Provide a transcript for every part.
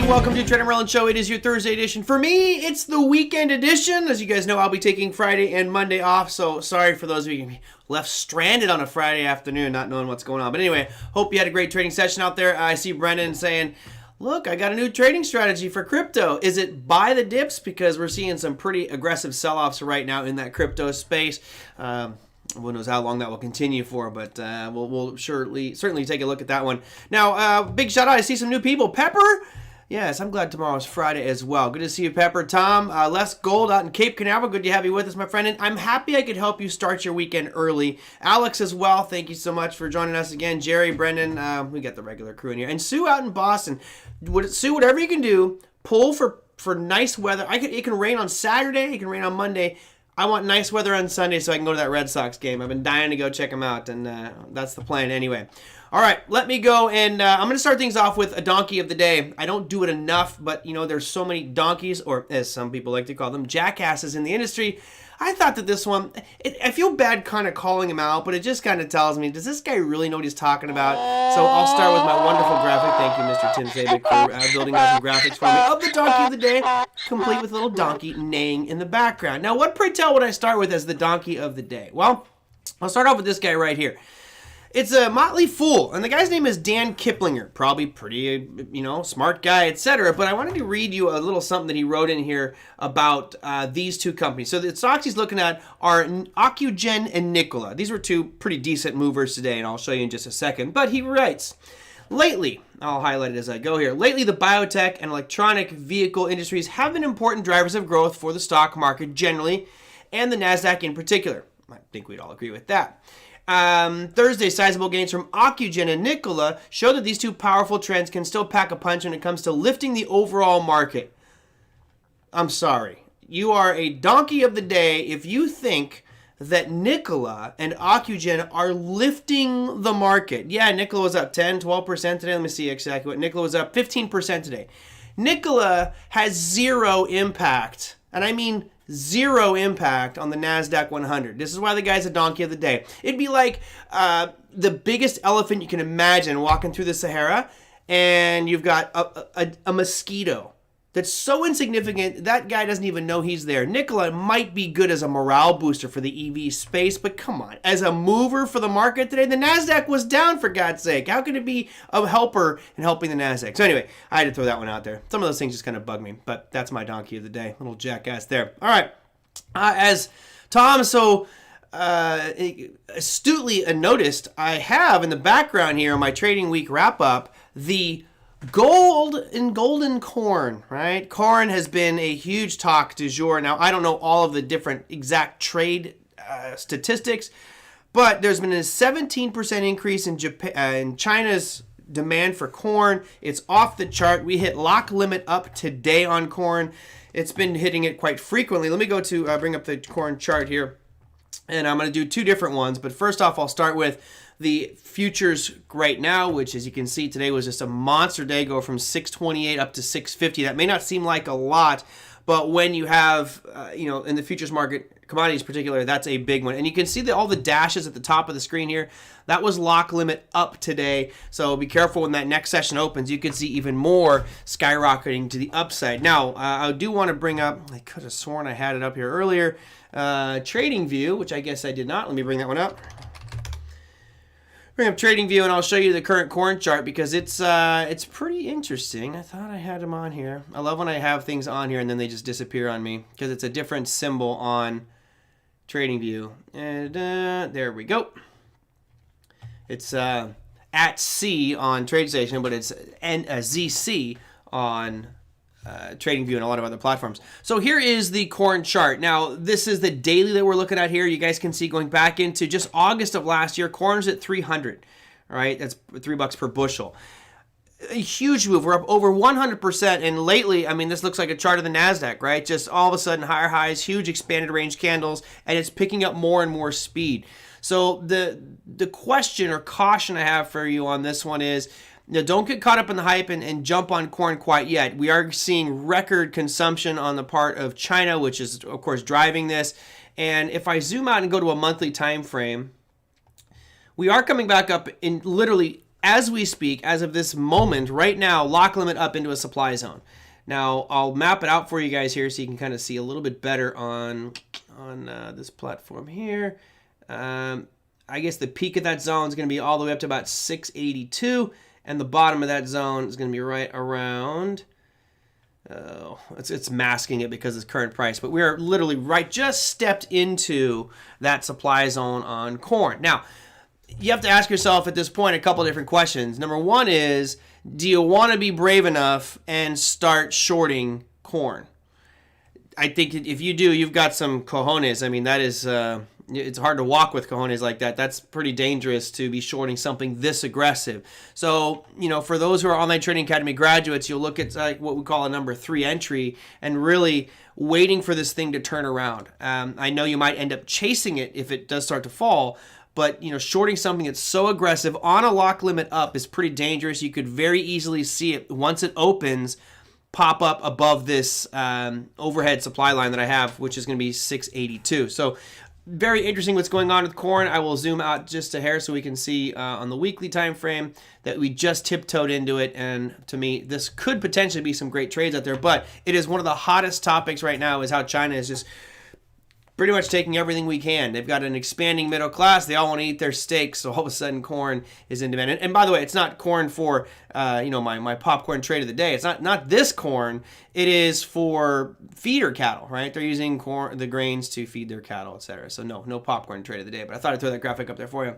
welcome to TraderMerlin Show. It is your Thursday edition. For me, it's the weekend edition. As you guys know, I'll be taking Friday and Monday off, so sorry for those of you left stranded on a Friday afternoon not knowing what's going on. But anyway, hope you had a great trading session out there. I see Brendan saying, look, I got a new trading strategy for crypto. Is it buy the dips? Because we're seeing some pretty aggressive sell-offs right now in that crypto space. Who knows how long that will continue for, but we'll certainly take a look at that one. Now, big shout out, I see some new people. Pepper, yes, I'm glad tomorrow's Friday as well. Good to see you, Pepper. Tom, Les Gold out in Cape Canaveral, good to have you with us, my friend. And I'm happy I could help you start your weekend early. Alex as well, thank you so much for joining us again. Jerry, Brendan, we got the regular crew in here. And Sue out in Boston. Sue, whatever you can do, pull for nice weather. It can rain on Saturday, it can rain on Monday. I want nice weather on Sunday so I can go to that Red Sox game. I've been dying to go check them out, and that's the plan anyway. All right, let me go, and I'm going to start things off with a donkey of the day. I don't do it enough, but, you know, there's so many donkeys, or as some people like to call them, jackasses in the industry. I thought that this one, I feel bad kind of calling him out, but it just kind of tells me, does this guy really know what he's talking about? So I'll start with my wonderful graphic. Thank you, Mr. Tim Sabic, for building out some graphics for me of the donkey of the day, complete with a little donkey neighing in the background. Now, what pray tell would I start with as the donkey of the day? Well, I'll start off with this guy right here. It's a Motley Fool, and the guy's name is Dan Kiplinger. Probably pretty, smart guy, etc. But I wanted to read you a little something that he wrote in here about these two companies. So the stocks he's looking at are Ocugen and Nikola. These were two pretty decent movers today, and I'll show you in just a second. But he writes, lately, I'll highlight it as I go here. Lately, the biotech and electronic vehicle industries have been important drivers of growth for the stock market generally, and the NASDAQ in particular. I think we'd all agree with that. Thursday, sizable gains from Ocugen and Nikola show that these two powerful trends can still pack a punch when it comes to lifting the overall market. I'm sorry. You are a donkey of the day if you think that Nikola and Ocugen are lifting the market. Yeah, Nikola was up 10, 12% today. Let me see exactly what Nikola was up 15% today. Nikola has zero impact, and I mean zero impact on the NASDAQ 100. This is why the guy's a donkey of the day. It'd be like the biggest elephant you can imagine walking through the Sahara, and you've got a mosquito that's so insignificant, that guy doesn't even know he's there. Nikola might be good as a morale booster for the EV space, but come on. As a mover for the market today, the NASDAQ was down, for God's sake. How can it be a helper in helping the NASDAQ? So anyway, I had to throw that one out there. Some of those things just kind of bug me, but that's my donkey of the day. Little jackass there. All right. As Tom so astutely noticed, I have in the background here on my Trading Week wrap-up the gold and golden corn, right? Corn has been a huge talk du jour. Now, I don't know all of the different exact trade statistics, but there's been a 17% increase in in China's demand for corn. It's off the chart. We hit lock limit up today on corn. It's been hitting it quite frequently. Let me go to bring up the corn chart here, and I'm going to do two different ones. But first off, I'll start with the futures right now, which as you can see today was just a monster day, go from 628 up to 650. That may not seem like a lot, but when you have, in the futures market, commodities in particular, that's a big one. And you can see that all the dashes at the top of the screen here, that was lock limit up today. So be careful when that next session opens. You could see even more skyrocketing to the upside. Now, I do want to bring up, I could have sworn I had it up here earlier, TradingView, which I guess I did not. Let me bring that one up. Bring up TradingView, and I'll show you the current corn chart because it's pretty interesting. I thought I had them on here. I love when I have things on here and then they just disappear on me because it's a different symbol on TradingView. And there we go. It's at C on TradeStation, but it's ZC on TradingView and a lot of other platforms. So here is the corn chart. Now, this is the daily that we're looking at here. You guys can see going back into just August of last year, corn's at 300. All right, that's $3 per bushel. A huge move. We're up over 100%. And lately, I mean, this looks like a chart of the NASDAQ, right? Just all of a sudden, higher highs, huge expanded range candles, and it's picking up more and more speed. So the question or caution I have for you on this one is, now, don't get caught up in the hype and jump on corn quite yet. We are seeing record consumption on the part of China, which is, of course, driving this. And if I zoom out and go to a monthly time frame, we are coming back up in literally as we speak, as of this moment, right now, lock limit up into a supply zone. Now, I'll map it out for you guys here so you can kind of see a little bit better on this platform here. I guess the peak of that zone is going to be all the way up to about 682, and the bottom of that zone is going to be right around... it's masking it because of its current price, but we're literally just stepped into that supply zone on corn. Now, you have to ask yourself at this point a couple different questions. Number one is, do you want to be brave enough and start shorting corn? I think if you do, you've got some cojones. I mean, that is, it's hard to walk with cojones like that. That's pretty dangerous to be shorting something this aggressive. So, for those who are Online Trading Academy graduates, you'll look at what we call a number 3 entry and really waiting for this thing to turn around. I know you might end up chasing it if it does start to fall, but shorting something that's so aggressive on a lock limit up is pretty dangerous. You could very easily see it once it opens pop up above this overhead supply line that I have, which is going to be 682. So very interesting what's going on with corn. I will zoom out just a hair so we can see on the weekly time frame that we just tiptoed into it, and to me this could potentially be some great trades out there. But it is one of the hottest topics right now, is how China is just pretty much taking everything we can. They've got an expanding middle class. They all want to eat their steaks, so all of a sudden corn is in demand. And by the way, it's not corn for my popcorn trade of the day. It's not this corn. It is for feeder cattle, right? They're using the grains to feed their cattle, etc. So no popcorn trade of the day. But I thought I'd throw that graphic up there for you.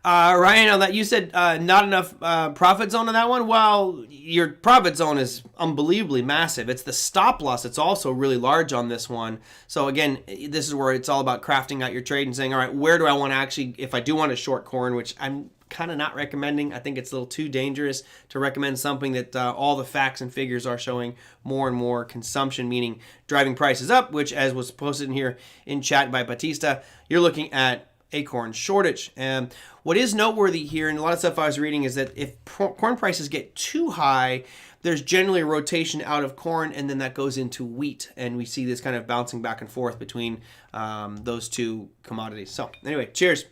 Ryan, on that, you said not enough profit zone on that one. Well, your profit zone is unbelievably massive. It's the stop loss that's also really large on this one. So again, this is where it's all about crafting out your trade and saying, all right, where do I want to actually, if I do want to short corn, which I'm kind of not recommending. I think it's a little too dangerous to recommend something that all the facts and figures are showing more and more consumption, meaning driving prices up, which, as was posted in here in chat by Batista, you're looking at a corn shortage. And what is noteworthy here, and a lot of stuff I was reading, is that if corn prices get too high, there's generally a rotation out of corn, and then that goes into wheat. And we see this kind of bouncing back and forth between those two commodities. So anyway, cheers.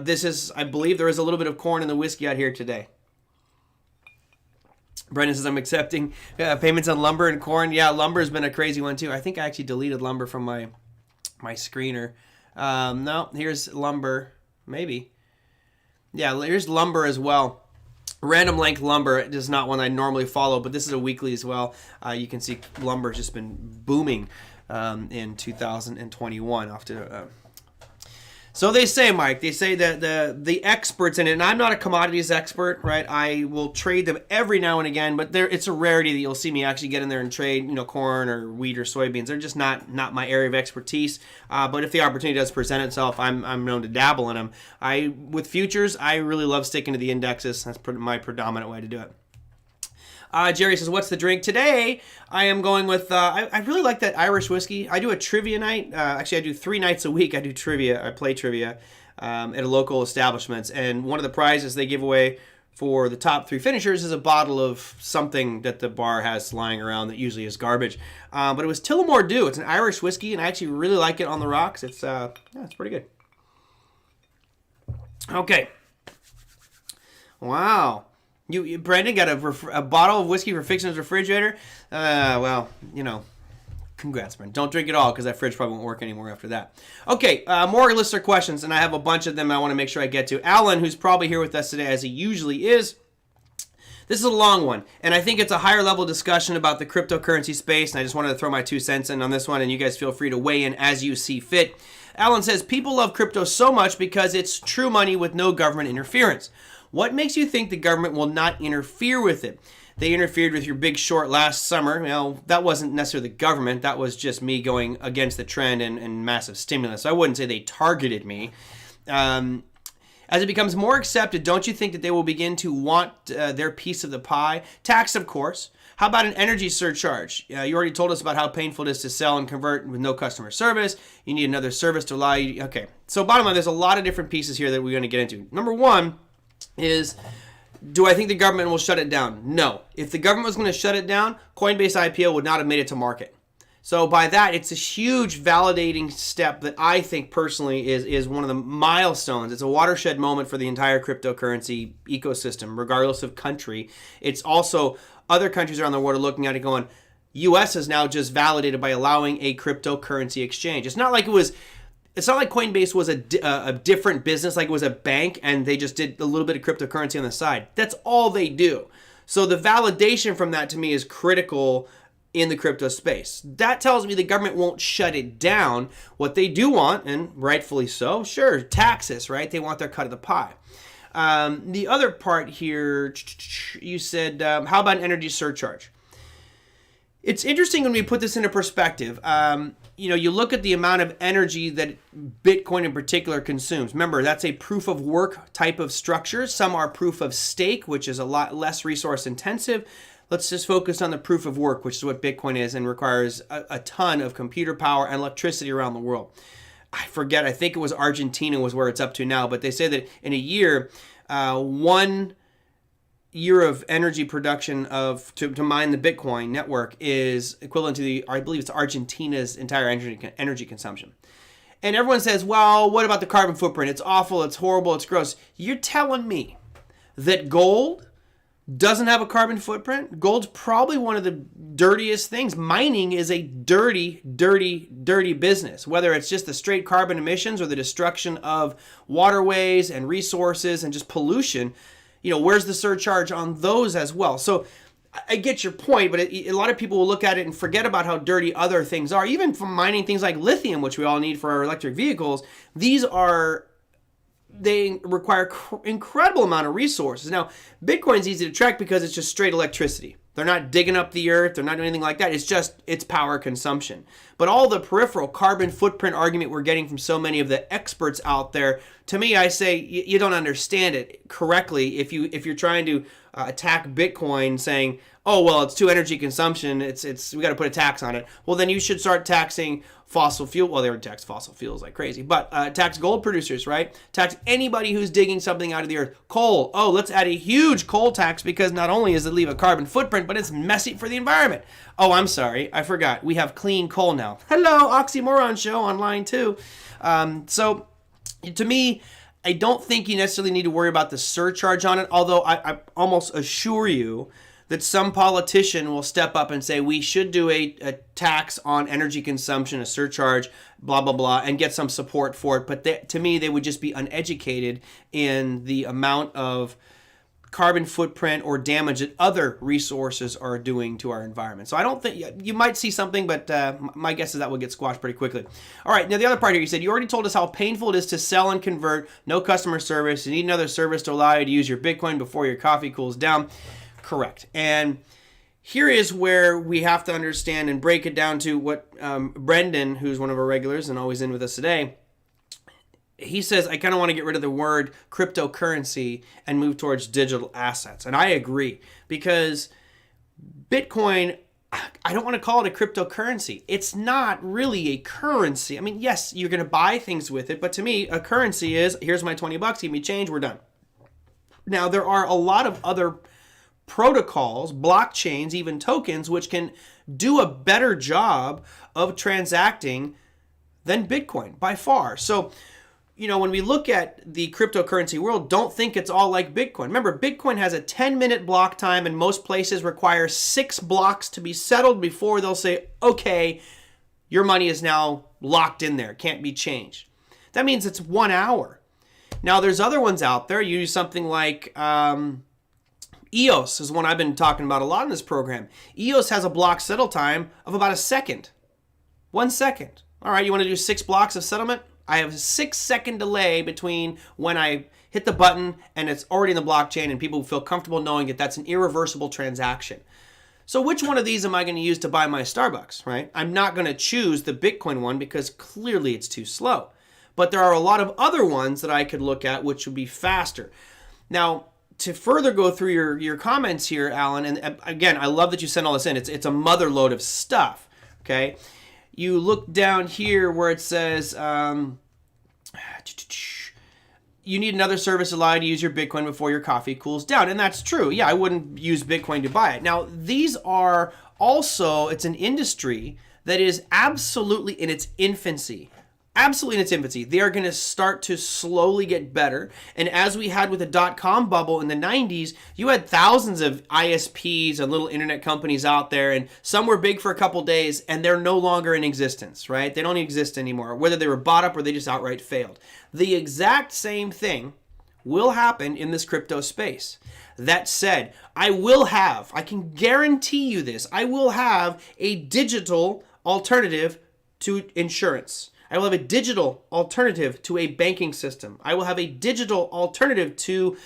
This is, I believe there is a little bit of corn in the whiskey out here today. Brendan says, I'm accepting payments on lumber and corn. Yeah, lumber has been a crazy one too. I think I actually deleted lumber from my screener. No, here's lumber, maybe. Yeah, here's lumber as well. Random length lumber is not one I normally follow, but this is a weekly as well. You can see lumber has just been booming in 2021. So they say, Mike, they say that the experts in it, and I'm not a commodities expert, right? I will trade them every now and again, but it's a rarity that you'll see me actually get in there and trade, corn or wheat or soybeans. They're just not my area of expertise. But if the opportunity does present itself, I'm known to dabble in them. With futures, I really love sticking to the indexes. That's my predominant way to do it. Jerry says, what's the drink? Today, I am going with, I really like that Irish whiskey. I do a trivia night. Actually, I do 3 nights a week. I do trivia. I play trivia at a local establishment. And one of the prizes they give away for the top 3 finishers is a bottle of something that the bar has lying around that usually is garbage. But it was Tullamore Dew. It's an Irish whiskey, and I actually really like it on the rocks. It's pretty good. Okay. Wow. You Brandon, got a bottle of whiskey for fixing his refrigerator? Well, congrats, Brandon. Don't drink it all, because that fridge probably won't work anymore after that. Okay, more listener questions, and I have a bunch of them I want to make sure I get to. Alan, who's probably here with us today, as he usually is. This is a long one, and I think it's a higher level discussion about the cryptocurrency space, and I just wanted to throw my 2 cents in on this one, and you guys feel free to weigh in as you see fit. Alan says, people love crypto so much because it's true money with no government interference. What makes you think the government will not interfere with it? They interfered with your big short last summer. That wasn't necessarily the government. That was just me going against the trend and massive stimulus. So I wouldn't say they targeted me. As it becomes more accepted, don't you think that they will begin to want their piece of the pie? Tax, of course. How about an energy surcharge? You already told us about how painful it is to sell and convert with no customer service. You need another service to allow you. Okay. So bottom line, there's a lot of different pieces here that we're going to get into. Number one is, do I think the government will shut it down? No. If the government was going to shut it down, Coinbase IPO would not have made it to market. So by that, it's a huge validating step that I think personally is one of the milestones. It's a watershed moment for the entire cryptocurrency ecosystem, regardless of country. It's also other countries around the world are looking at it going, US is now just validated by allowing a cryptocurrency exchange. It's not like Coinbase was a different business, like it was a bank and they just did a little bit of cryptocurrency on the side. That's all they do. So the validation from that to me is critical in the crypto space. That tells me the government won't shut it down. What they do want, and rightfully so, sure, taxes, right? They want their cut of the pie. The other part here, you said, how about an energy surcharge? It's interesting when we put this into perspective. You look at the amount of energy that Bitcoin in particular consumes. Remember, that's a proof of work type of structure. Some are proof of stake, which is a lot less resource intensive. Let's just focus on the proof of work, which is what Bitcoin is and requires a ton of computer power and electricity around the world. I think it was Argentina was where it's up to now, but they say that in a year, 1 year of energy production to mine the Bitcoin network is equivalent to I believe it's Argentina's entire energy consumption. And everyone says, well, what about the carbon footprint? It's awful, it's horrible, it's gross. You're telling me that gold doesn't have a carbon footprint? Gold's probably one of the dirtiest things. Mining is a dirty, dirty, dirty business, whether it's just the straight carbon emissions or the destruction of waterways and resources and just pollution. Where's the surcharge on those as well? So I get your point, but a lot of people will look at it and forget about how dirty other things are. Even from mining things like lithium, which we all need for our electric vehicles, they require incredible amount of resources. Now, Bitcoin's easy to track because it's just straight electricity. They're not digging up the earth. They're not doing anything like that. It's power consumption. But all the peripheral carbon footprint argument we're getting from so many of the experts out there, to me, I say you don't understand it correctly if you're trying to attack Bitcoin saying, oh, well, it's too energy consumption. We got to put a tax on it. Well, then you should start taxing fossil fuel. Well, they would tax fossil fuels like crazy, but tax gold producers, right? Tax anybody who's digging something out of the earth. Coal. Oh, let's add a huge coal tax because not only does it leave a carbon footprint, but it's messy for the environment. Oh, I'm sorry. I forgot. We have clean coal now. Hello, Oxymoron Show online too. So to me, I don't think you necessarily need to worry about the surcharge on it, although I almost assure you that some politician will step up and say we should do a tax on energy consumption, a surcharge, blah, blah, blah, and get some support for it. But to me, they would just be uneducated in the amount of carbon footprint or damage that other resources are doing to our environment. So I don't think, you might see something, but my guess is that will get squashed pretty quickly. All right, now the other part here, you said you already told us how painful it is to sell and convert, no customer service, you need another service to allow you to use your Bitcoin before your coffee cools down. Correct. And here is where we have to understand and break it down to what Brendan, who's one of our regulars and always in with us today, he says, I kind of want to get rid of the word cryptocurrency and move towards digital assets. And I agree, because Bitcoin, I don't want to call it a cryptocurrency. It's not really a currency. I mean, yes, you're going to buy things with it, but to me, a currency is, here's my $20, give me change, we're done. Now, there are a lot of other protocols, blockchains, even tokens, which can do a better job of transacting than Bitcoin by far. So, when we look at the cryptocurrency world, don't think it's all like Bitcoin. Remember, Bitcoin has a 10-minute block time, and most places require 6 blocks to be settled before they'll say, okay, your money is now locked in there, can't be changed. That means it's 1 hour. Now, there's other ones out there. You use something like EOS is one I've been talking about a lot in this program. EOS has a block settle time of about a second. 1 second. All right, you want to do 6 blocks of settlement? I have a 6-second delay between when I hit the button and it's already in the blockchain, and people feel comfortable knowing that that's an irreversible transaction. So which one of these am I going to use to buy my Starbucks, right? I'm not going to choose the Bitcoin one because clearly it's too slow. But there are a lot of other ones that I could look at which would be faster. Now, to further go through your comments here, Alan, and again, I love that you sent all this in. It's a mother load of stuff, okay? You look down here where it says you need another service allowed you to use your Bitcoin before your coffee cools down. And that's true. Yeah, I wouldn't use Bitcoin to buy it. Now, these are also, it's an industry that is absolutely in its infancy. Absolutely in its infancy. They are going to start to slowly get better. And as we had with the dot-com bubble in the 90s, you had thousands of ISPs and little internet companies out there, and some were big for a couple days, and they're no longer in existence, right? They don't exist anymore, whether they were bought up or they just outright failed. The exact same thing will happen in this crypto space. That said, I can guarantee you this, I will have a digital alternative to insurance. I will have a digital alternative to a banking system. I will have a digital alternative to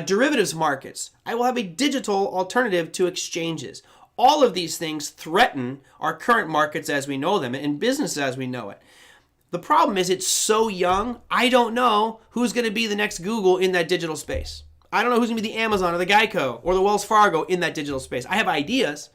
derivatives markets. I will have a digital alternative to exchanges. All of these things threaten our current markets as we know them and business as we know it. The problem is it's so young, I don't know who's going to be the next Google in that digital space. I don't know who's going to be the Amazon or the Geico or the Wells Fargo in that digital space. I have ideas.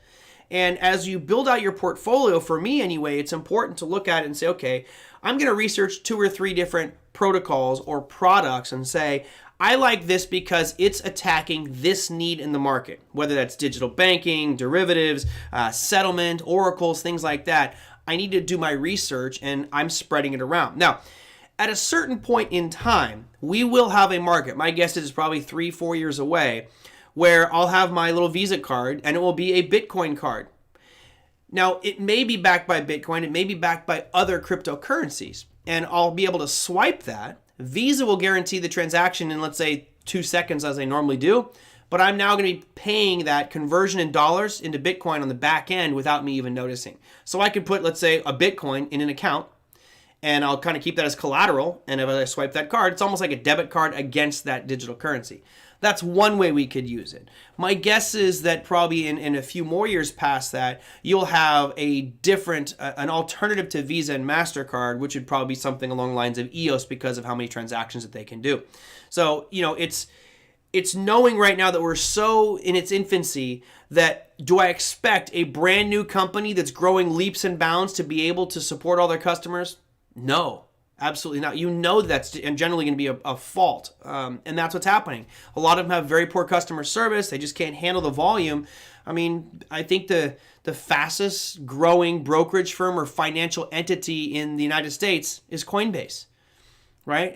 And as you build out your portfolio, for me anyway, it's important to look at it and say, okay, I'm going to research 2 or 3 different protocols or products and say, I like this because it's attacking this need in the market, whether that's digital banking, derivatives, settlement, oracles, things like that. I need to do my research and I'm spreading it around. Now, at a certain point in time, we will have a market. My guess is it's probably 3-4 years away, where I'll have my little Visa card and it will be a Bitcoin card. Now, it may be backed by Bitcoin, it may be backed by other cryptocurrencies, and I'll be able to swipe that. Visa will guarantee the transaction in, let's say, 2 seconds as they normally do, but I'm now going to be paying that conversion in dollars into Bitcoin on the back end without me even noticing. So I could put, let's say, a Bitcoin in an account, and I'll kind of keep that as collateral, and if I swipe that card, it's almost like a debit card against that digital currency. That's one way we could use it. My guess is that probably in a few more years past that, you'll have a different, an alternative to Visa and MasterCard, which would probably be something along the lines of EOS because of how many transactions that they can do. So, it's knowing right now that we're so in its infancy that do I expect a brand new company that's growing leaps and bounds to be able to support all their customers? No. Absolutely not. You know that's generally going to be a fault, and that's what's happening. A lot of them have very poor customer service. They just can't handle the volume. I mean, I think the fastest growing brokerage firm or financial entity in the United States is Coinbase, right?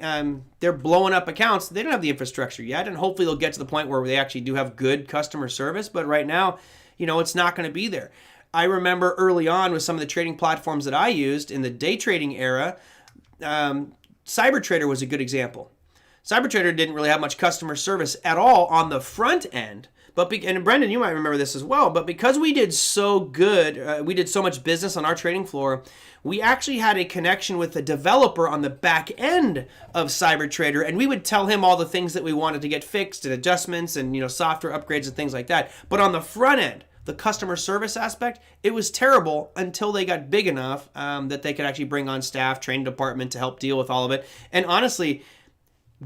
They're blowing up accounts. They don't have the infrastructure yet, and hopefully they'll get to the point where they actually do have good customer service. But right now, it's not going to be there. I remember early on with some of the trading platforms that I used in the day trading era, CyberTrader was a good example. CyberTrader didn't really have much customer service at all on the front end, and Brendan, you might remember this as well, but because we did so good, we did so much business on our trading floor, we actually had a connection with a developer on the back end of CyberTrader, and we would tell him all the things that we wanted to get fixed and adjustments and software upgrades and things like that. But on the front end, the customer service aspect, it was terrible until they got big enough that they could actually bring on staff, training department to help deal with all of it. And honestly,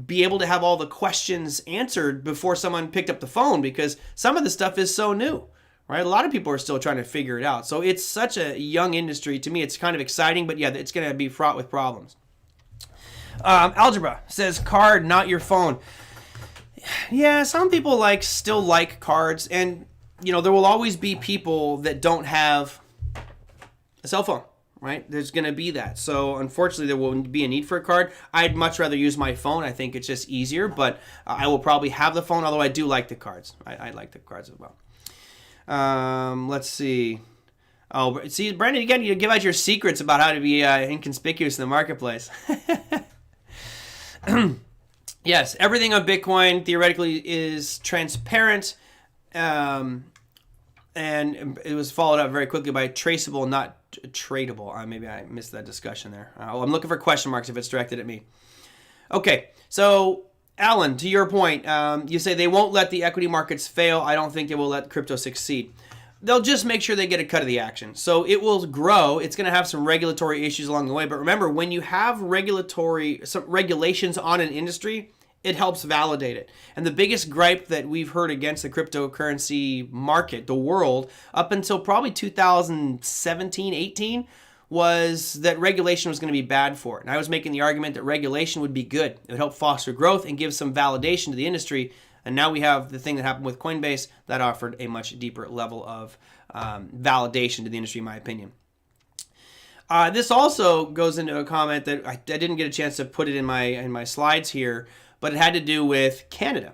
be able to have all the questions answered before someone picked up the phone, because some of the stuff is so new, right? A lot of people are still trying to figure it out. So it's such a young industry. To me, it's kind of exciting, but yeah, it's going to be fraught with problems. Algebra says card, not your phone. Yeah, some people still like cards, and there will always be people that don't have a cell phone, right? There's going to be that. So unfortunately, there will be a need for a card. I'd much rather use my phone. I think it's just easier, but I will probably have the phone, although I do like the cards. I like the cards as well. Let's see. Oh, see, Brandon, again, you give out your secrets about how to be inconspicuous in the marketplace. Yes, everything on Bitcoin theoretically is transparent. And it was followed up very quickly by traceable, not tradable. Maybe I missed that discussion there. I'm looking for question marks if it's directed at me. Okay, so Alan, to your point, you say they won't let the equity markets fail. I don't think they will let crypto succeed. They'll just make sure they get a cut of the action. So it will grow. It's going to have some regulatory issues along the way. But remember, when you have some regulations on an industry, it helps validate it. And the biggest gripe that we've heard against the cryptocurrency market, the world, up until probably 2017, 18, was that regulation was going to be bad for it. And I was making the argument that regulation would be good. It would help foster growth and give some validation to the industry. And now we have the thing that happened with Coinbase that offered a much deeper level of validation to the industry, in my opinion. This also goes into a comment that I didn't get a chance to put it in my slides here, but it had to do with Canada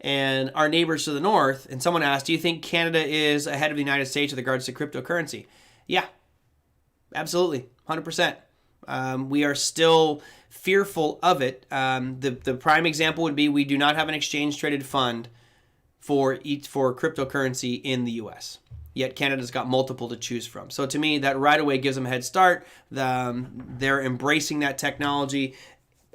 and our neighbors to the north. And someone asked, do you think Canada is ahead of the United States with regards to cryptocurrency? Yeah, absolutely, 100%. We are still fearful of it. The prime example would be we do not have an exchange-traded fund for cryptocurrency in the U.S., yet Canada's got multiple to choose from. So to me, that right away gives them a head start. They're embracing that technology.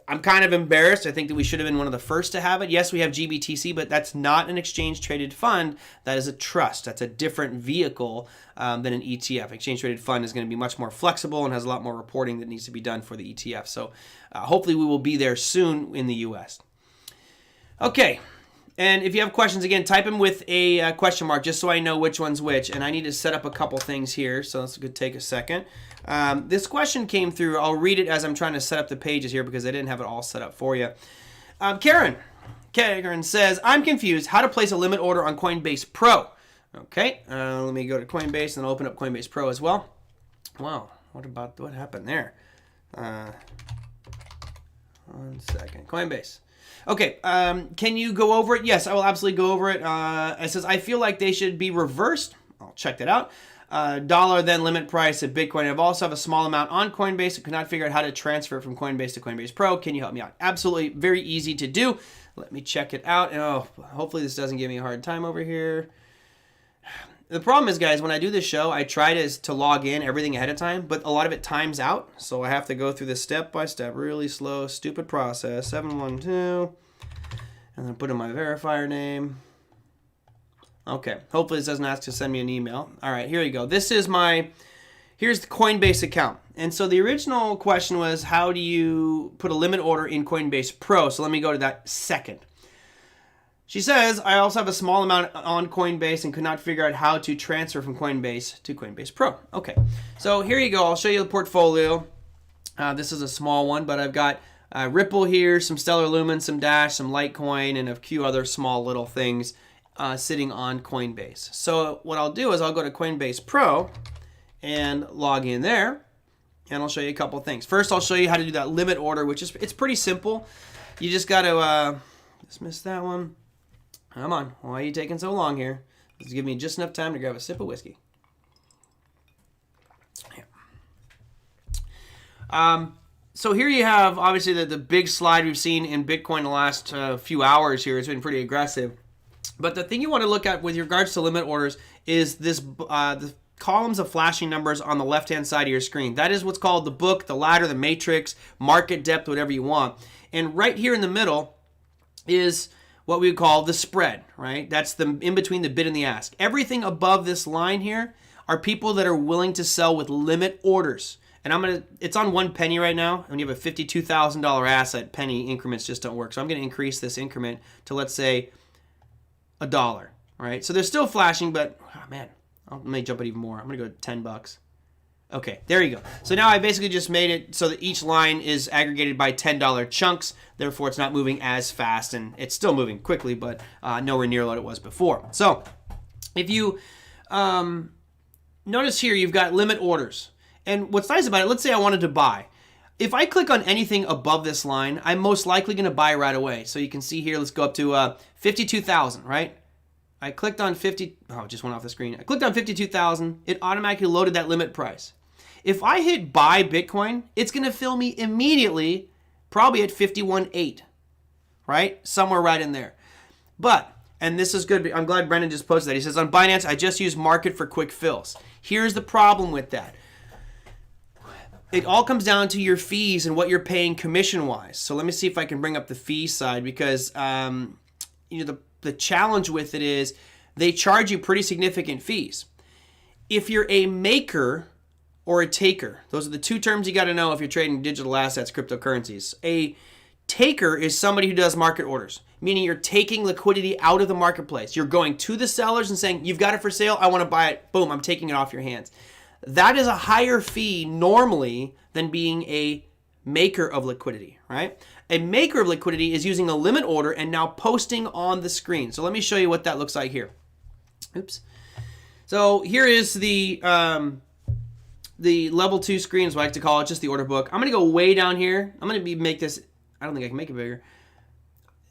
I'm kind of embarrassed. I think that we should have been one of the first to have it. Yes, we have GBTC, but that's not an exchange-traded fund. That is a trust. That's a different vehicle than an ETF. Exchange-traded fund is going to be much more flexible and has a lot more reporting that needs to be done for the ETF. So hopefully we will be there soon in the U.S. Okay. And if you have questions, again, type them with a question mark just so I know which one's which. And I need to set up a couple things here, so this could take a second. This question came through. I'll read it as I'm trying to set up the pages here because I didn't have it all set up for you. Karen says, I'm confused how to place a limit order on Coinbase Pro. Okay, let me go to Coinbase and I'll open up Coinbase Pro as well. Wow, what happened there? 1 second. Coinbase. Okay, can you go over it? Yes, I will absolutely go over it. It says, I feel like they should be reversed. I'll check that out. Dollar then limit price at Bitcoin. I also have a small amount on Coinbase. I could not figure out how to transfer it from Coinbase to Coinbase Pro. Can you help me out? Absolutely, very easy to do. Let me check it out. Oh, hopefully this doesn't give me a hard time over here. The problem is, guys, when I do this show, I try to log in everything ahead of time, but a lot of it times out, so I have to go through this step-by-step, really slow, stupid process. 712, and then put in my verifier name. Okay, hopefully this doesn't ask to send me an email. All right, here you go. Here's the Coinbase account. And so the original question was, how do you put a limit order in Coinbase Pro? So let me go to that second. She says, I also have a small amount on Coinbase and could not figure out how to transfer from Coinbase to Coinbase Pro. Okay, so here you go. I'll show you the portfolio. This is a small one, but I've got Ripple here, some Stellar Lumen, some Dash, some Litecoin, and a few other small little things sitting on Coinbase. So what I'll do is I'll go to Coinbase Pro and log in there, and I'll show you a couple things. First, I'll show you how to do that limit order, which is it's pretty simple. You just got to dismiss that one. Come on, why are you taking so long here? Just give me just enough time to grab a sip of whiskey. So here you have, obviously, the big slide we've seen in Bitcoin the last few hours here. It's been pretty aggressive. But the thing you want to look at with regards to limit orders is this the columns of flashing numbers on the left-hand side of your screen. That is what's called the book, the ladder, the matrix, market depth, whatever you want. And right here in the middle is what we would call the spread, right? That's the in between the bid and the ask. Everything above this line here are people that are willing to sell with limit orders. And it's on 1 penny right now. When you have a $52,000 asset, penny increments just don't work. So I'm going to increase this increment to, let's say, $1, right? So they're still flashing, but oh man, let me jump it even more. I'm going to go to $10. Okay, there you go. So now I basically just made it so that each line is aggregated by $10 chunks. Therefore, it's not moving as fast, and it's still moving quickly, but nowhere near what it was before. So if you notice here, you've got limit orders. And what's nice about it, let's say I wanted to buy. If I click on anything above this line, I'm most likely going to buy right away. So you can see here, let's go up to 52,000, right? I clicked on 50, oh, it just went off the screen. I clicked on 52,000. It automatically loaded that limit price. If I hit buy Bitcoin, it's going to fill me immediately, probably at 51.8, right? Somewhere right in there. But, and this is good, I'm glad Brendan just posted that. He says, on Binance, I just use market for quick fills. Here's the problem with that. It all comes down to your fees and what you're paying commission-wise. So let me see if I can bring up the fee side because the challenge with it is they charge you pretty significant fees. If you're a maker or a taker, those are the two terms you got to know if you're trading digital assets, cryptocurrencies. A taker is somebody who does market orders, meaning you're taking liquidity out of the marketplace. You're going to the sellers and saying, you've got it for sale, I want to buy it. Boom, I'm taking it off your hands. That is a higher fee normally than being a maker of liquidity, right? A maker of liquidity is using a limit order and now posting on the screen. So let me show you what that looks like here. Oops. So here is the the level 2 screen is what I like to call it, just the order book. I'm going to go way down here. I'm going to make this, I don't think I can make it bigger,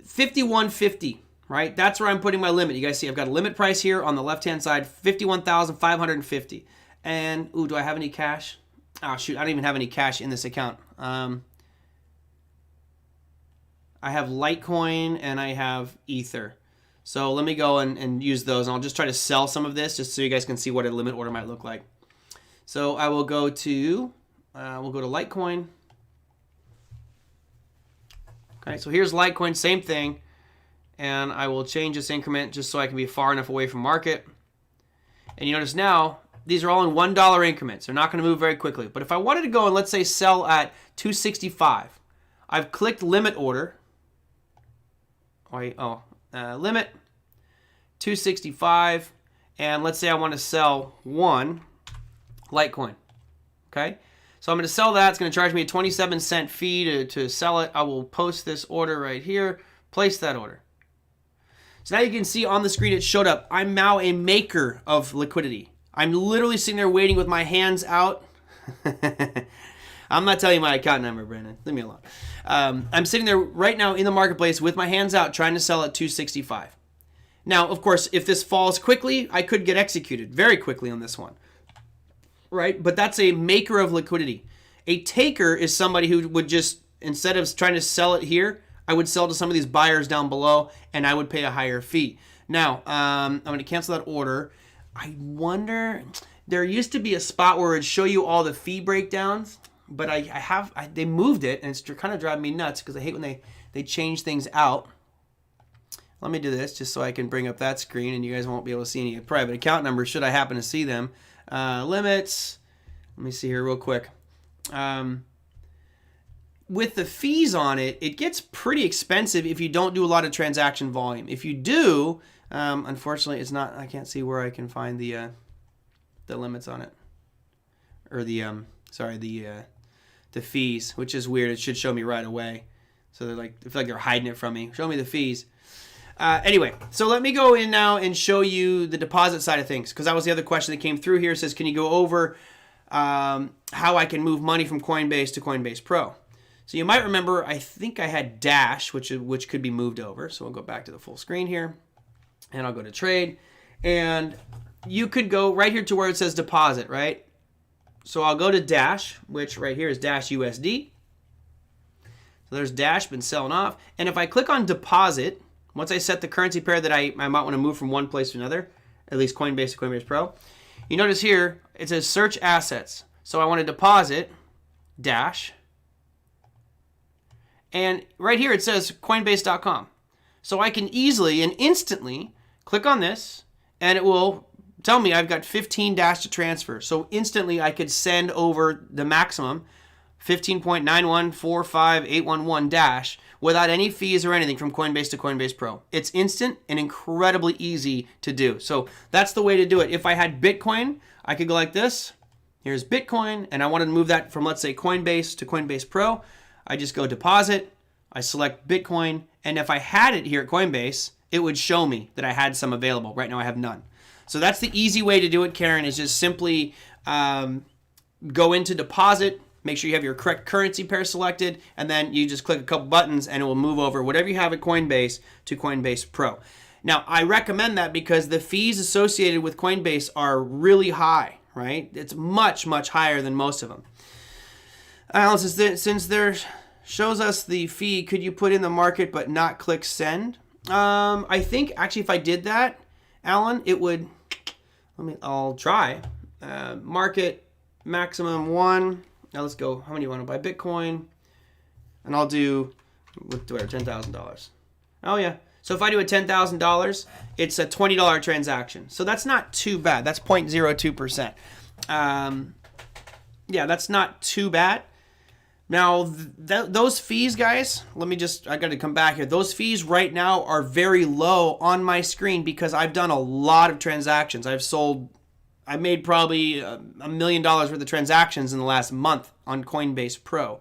5150, right? That's where I'm putting my limit. You guys see I've got a limit price here on the left-hand side, 51,550. And, ooh, do I have any cash? Oh, shoot, I don't even have any cash in this account. I have Litecoin and I have Ether. So let me go and use those. And I'll just try to sell some of this just so you guys can see what a limit order might look like. So I will go to, we'll go to Litecoin. Okay, so here's Litecoin, same thing. And I will change this increment just so I can be far enough away from market. And you notice now, these are all in $1 increments. They're not going to move very quickly. But if I wanted to go and let's say sell at 265, I've clicked limit order. Limit 265, and let's say I want to sell one Litecoin. Okay, so I'm going to sell that. It's going to charge me a 27-cent fee to sell it. I will post this order right here, place that order. So now you can see on the screen it showed up. I'm now a maker of liquidity. I'm literally sitting there waiting with my hands out. I'm not telling you my account number, Brandon. Leave me alone. I'm sitting there right now in the marketplace with my hands out trying to sell at 265. Now, of course, if this falls quickly, I could get executed very quickly on this one. Right? But that's a maker of liquidity. A taker is somebody who would just, instead of trying to sell it here, I would sell to some of these buyers down below and I would pay a higher fee. Now, I'm going to cancel that order. I wonder, there used to be a spot where it would show you all the fee breakdowns. But they moved it, and it's kind of driving me nuts because I hate when they change things out. Let me do this just so I can bring up that screen, and you guys won't be able to see any private account numbers should I happen to see them. Limits. Let me see here real quick. With the fees on it, it gets pretty expensive if you don't do a lot of transaction volume. If you do, unfortunately, it's not. I can't see where I can find the limits on it, or the fees, which is weird. It should show me right away. So they're like, I feel like they're hiding it from me. Show me the fees. Anyway, so let me go in now and show you the deposit side of things, because that was the other question that came through here. It says, can you go over how I can move money from Coinbase to Coinbase Pro? So you might remember, I think I had Dash, which could be moved over. So we'll go back to the full screen here, and I'll go to trade. And you could go right here to where it says deposit, right? So I'll go to Dash, which right here is Dash USD. So there's Dash, been selling off. And if I click on deposit, once I set the currency pair that I might want to move from one place to another, at least Coinbase to Coinbase Pro, you notice here it says search assets. So I want to deposit Dash. And right here it says Coinbase.com. So I can easily and instantly click on this, and it will tell me I've got 15 Dash to transfer. So instantly I could send over the maximum 15.9145811 Dash without any fees or anything from Coinbase to Coinbase Pro. It's instant and incredibly easy to do. So that's the way to do it. If I had Bitcoin, I could go like this. Here's Bitcoin, and I wanted to move that from, let's say, Coinbase to Coinbase Pro. I just go deposit, I select Bitcoin, and if I had it here at Coinbase, it would show me that I had some available. Right now I have none. So that's the easy way to do it, Karen, is just simply go into deposit, make sure you have your correct currency pair selected, and then you just click a couple buttons and it will move over whatever you have at Coinbase to Coinbase Pro. Now, I recommend that because the fees associated with Coinbase are really high, right? It's much, much higher than most of them. Since there shows us the fee, could you put in the market but not click send? I think actually if I did that, Alan, it would, I'll try. Market maximum 1. Now let's go, how many do you want to buy Bitcoin? And I'll do, what do I have, $10,000. Oh yeah, so if I do a $10,000, it's a $20 transaction. So that's not too bad, that's 0.02%. Yeah, that's not too bad. Now, those fees, guys, I got to come back here. Those fees right now are very low on my screen because I've done a lot of transactions. I've made probably $1 million worth of transactions in the last month on Coinbase Pro.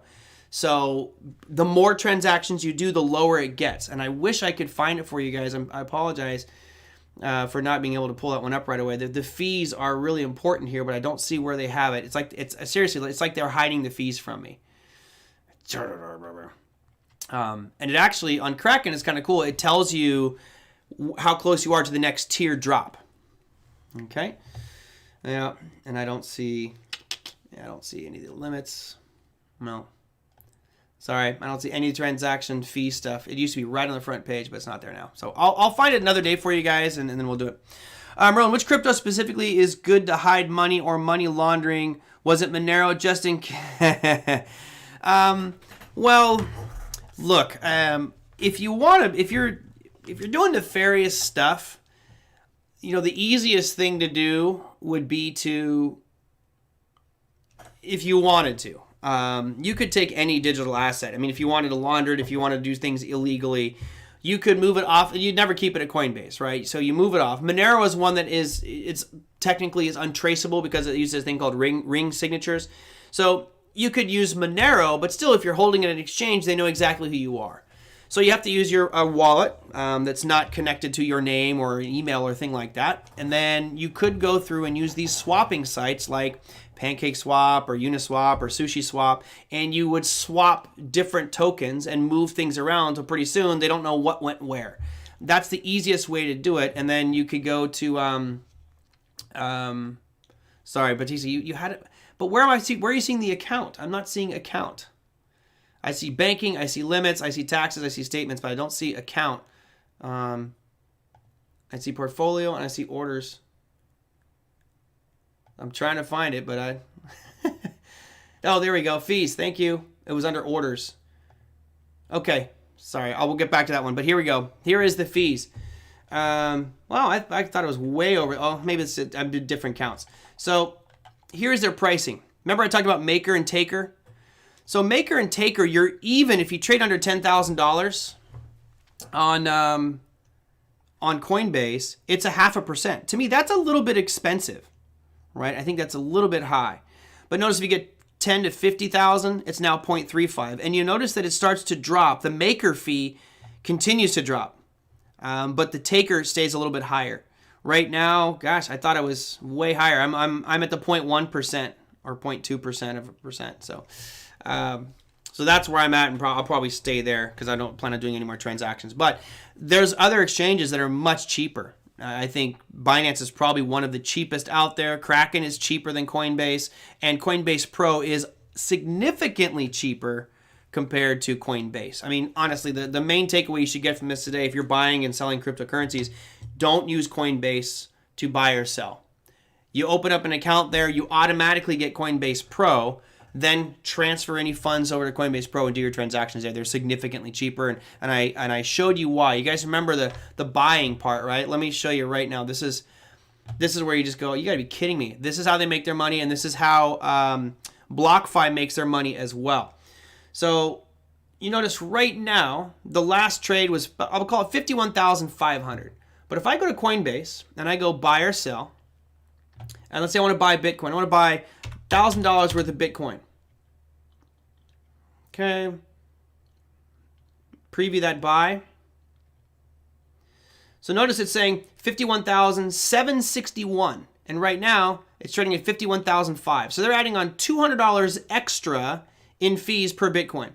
So the more transactions you do, the lower it gets. And I wish I could find it for you guys. I apologize. for not being able to pull that one up right away. The fees are really important here, but I don't see where they have it. It's like seriously, it's like they're hiding the fees from me. And it actually on Kraken is kind of cool. It tells you how close you are to the next tier drop. Okay. Yeah, and I don't see any of the limits. No. Sorry, I don't see any transaction fee stuff. It used to be right on the front page, but it's not there now. So I'll find it another day for you guys, and then we'll do it. Merlin, which crypto specifically is good to hide money or money laundering? Was it Monero? Just in case. Well, look, if you're doing nefarious stuff, the easiest thing to do would be to, if you wanted to, you could take any digital asset. I mean, if you wanted to launder it, if you want to do things illegally, you could move it off. You'd never keep it at Coinbase, right? So you move it off. Monero is one that it's technically is untraceable because it uses a thing called ring signatures. So you could use Monero, but still, if you're holding it at an exchange, they know exactly who you are. So you have to use your wallet that's not connected to your name or an email or thing like that. And then you could go through and use these swapping sites like PancakeSwap or Uniswap or SushiSwap, and you would swap different tokens and move things around. So pretty soon they don't know what went where. That's the easiest way to do it. And then you could go to sorry, Batista, you had it. But where are you seeing the account? I'm not seeing account. I see banking, I see limits, I see taxes, I see statements, but I don't see account. I see portfolio and I see orders. I'm trying to find it, but oh, there we go. Fees. Thank you. It was under orders. Okay. Sorry. I will get back to that one, but here we go. Here is the fees. Well, I thought it was way over. Oh, maybe I did different counts. So here's their pricing. Remember I talked about maker and taker? So maker and taker, you're even if you trade under $10,000 on Coinbase, it's 0.5%. To me, that's a little bit expensive, right? I think that's a little bit high. But notice if you get 10 to 50,000, it's now 0.35. And you notice that it starts to drop. The maker fee continues to drop, but the taker stays a little bit higher. Right now, gosh, I thought it was way higher. I'm at the 0.1% or 0.2% of a percent. So that's where I'm at, and I'll probably stay there because I don't plan on doing any more transactions. But there's other exchanges that are much cheaper. I think Binance is probably one of the cheapest out there. Kraken is cheaper than Coinbase, and Coinbase Pro is significantly cheaper compared to Coinbase. I mean, honestly, the main takeaway you should get from this today, if you're buying and selling cryptocurrencies, don't use Coinbase to buy or sell. You open up an account there, you automatically get Coinbase Pro, then transfer any funds over to Coinbase Pro and do your transactions there. They're significantly cheaper, and I showed you why. You guys remember the buying part, right? Let me show you right now. This is where you just go, you gotta be kidding me. This is how they make their money, and this is how BlockFi makes their money as well. So you notice right now, the last trade was, I'll call it 51,500. But if I go to Coinbase and I go buy or sell, and let's say I want to buy Bitcoin. I want to buy $1,000 worth of Bitcoin. Okay. Preview that buy. So notice it's saying 51,761. And right now, it's trading at 51,005. So they're adding on $200 extra in fees per Bitcoin.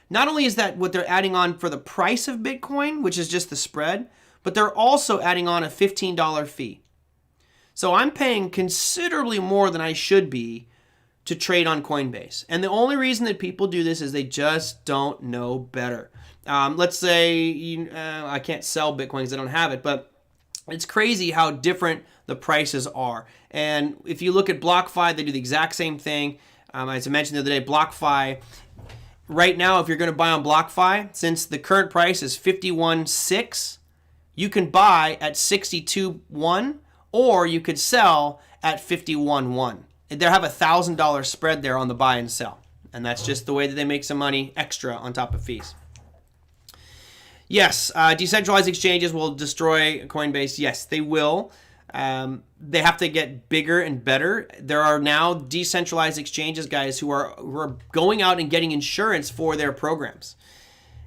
Not only is that what they're adding on for the price of Bitcoin, which is just the spread, but they're also adding on a $15 fee. So I'm paying considerably more than I should be to trade on Coinbase. And the only reason that people do this is they just don't know better. Let's say I can't sell Bitcoin because I don't have it, but it's crazy how different the prices are. And if you look at BlockFi, they do the exact same thing. As I mentioned the other day, BlockFi, right now, if you're going to buy on BlockFi, since the current price is 51.6, you can buy at 62.1, or you could sell at 51.1. They have a $1,000 spread there on the buy and sell. And that's just the way that they make some money extra on top of fees. Yes, decentralized exchanges will destroy Coinbase. Yes, they will. They have to get bigger and better. There are now decentralized exchanges, guys, who are going out and getting insurance for their programs.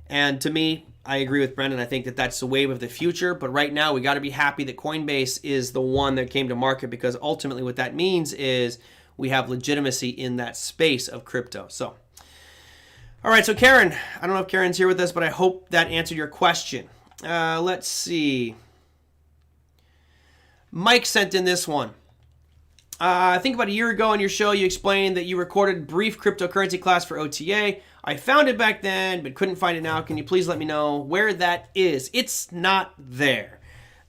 And to me, I agree with Brendan. I think that that's the wave of the future. But right now, we got to be happy that Coinbase is the one that came to market, because ultimately what that means is we have legitimacy in that space of crypto. So, all right. So Karen, I don't know if Karen's here with us, but I hope that answered your question. Let's see. Mike sent in this one. I think about a year ago on your show, you explained that you recorded brief cryptocurrency class for OTA. I found it back then, but couldn't find it now. Can you please let me know where that is? It's not there.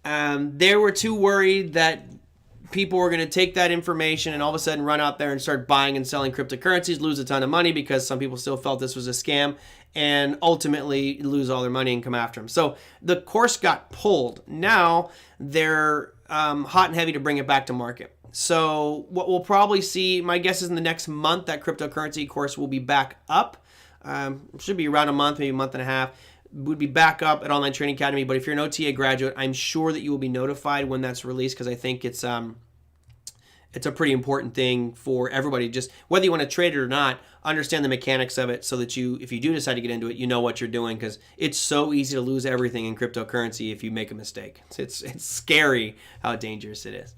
They were too worried that people were going to take that information and all of a sudden run out there and start buying and selling cryptocurrencies, lose a ton of money because some people still felt this was a scam, and ultimately lose all their money and come after them. So the course got pulled. Now they're hot and heavy to bring it back to market. So what we'll probably see, my guess is in the next month, that cryptocurrency course will be back up. Should be around a month, maybe a month and a half. Would be back up at Online Trading Academy. But if you're an OTA graduate, I'm sure that you will be notified when that's released, because I think it's a pretty important thing for everybody. Just whether you want to trade it or not, understand the mechanics of it, so that you, if you do decide to get into it, you know what you're doing, because it's so easy to lose everything in cryptocurrency if you make a mistake. It's scary how dangerous it is.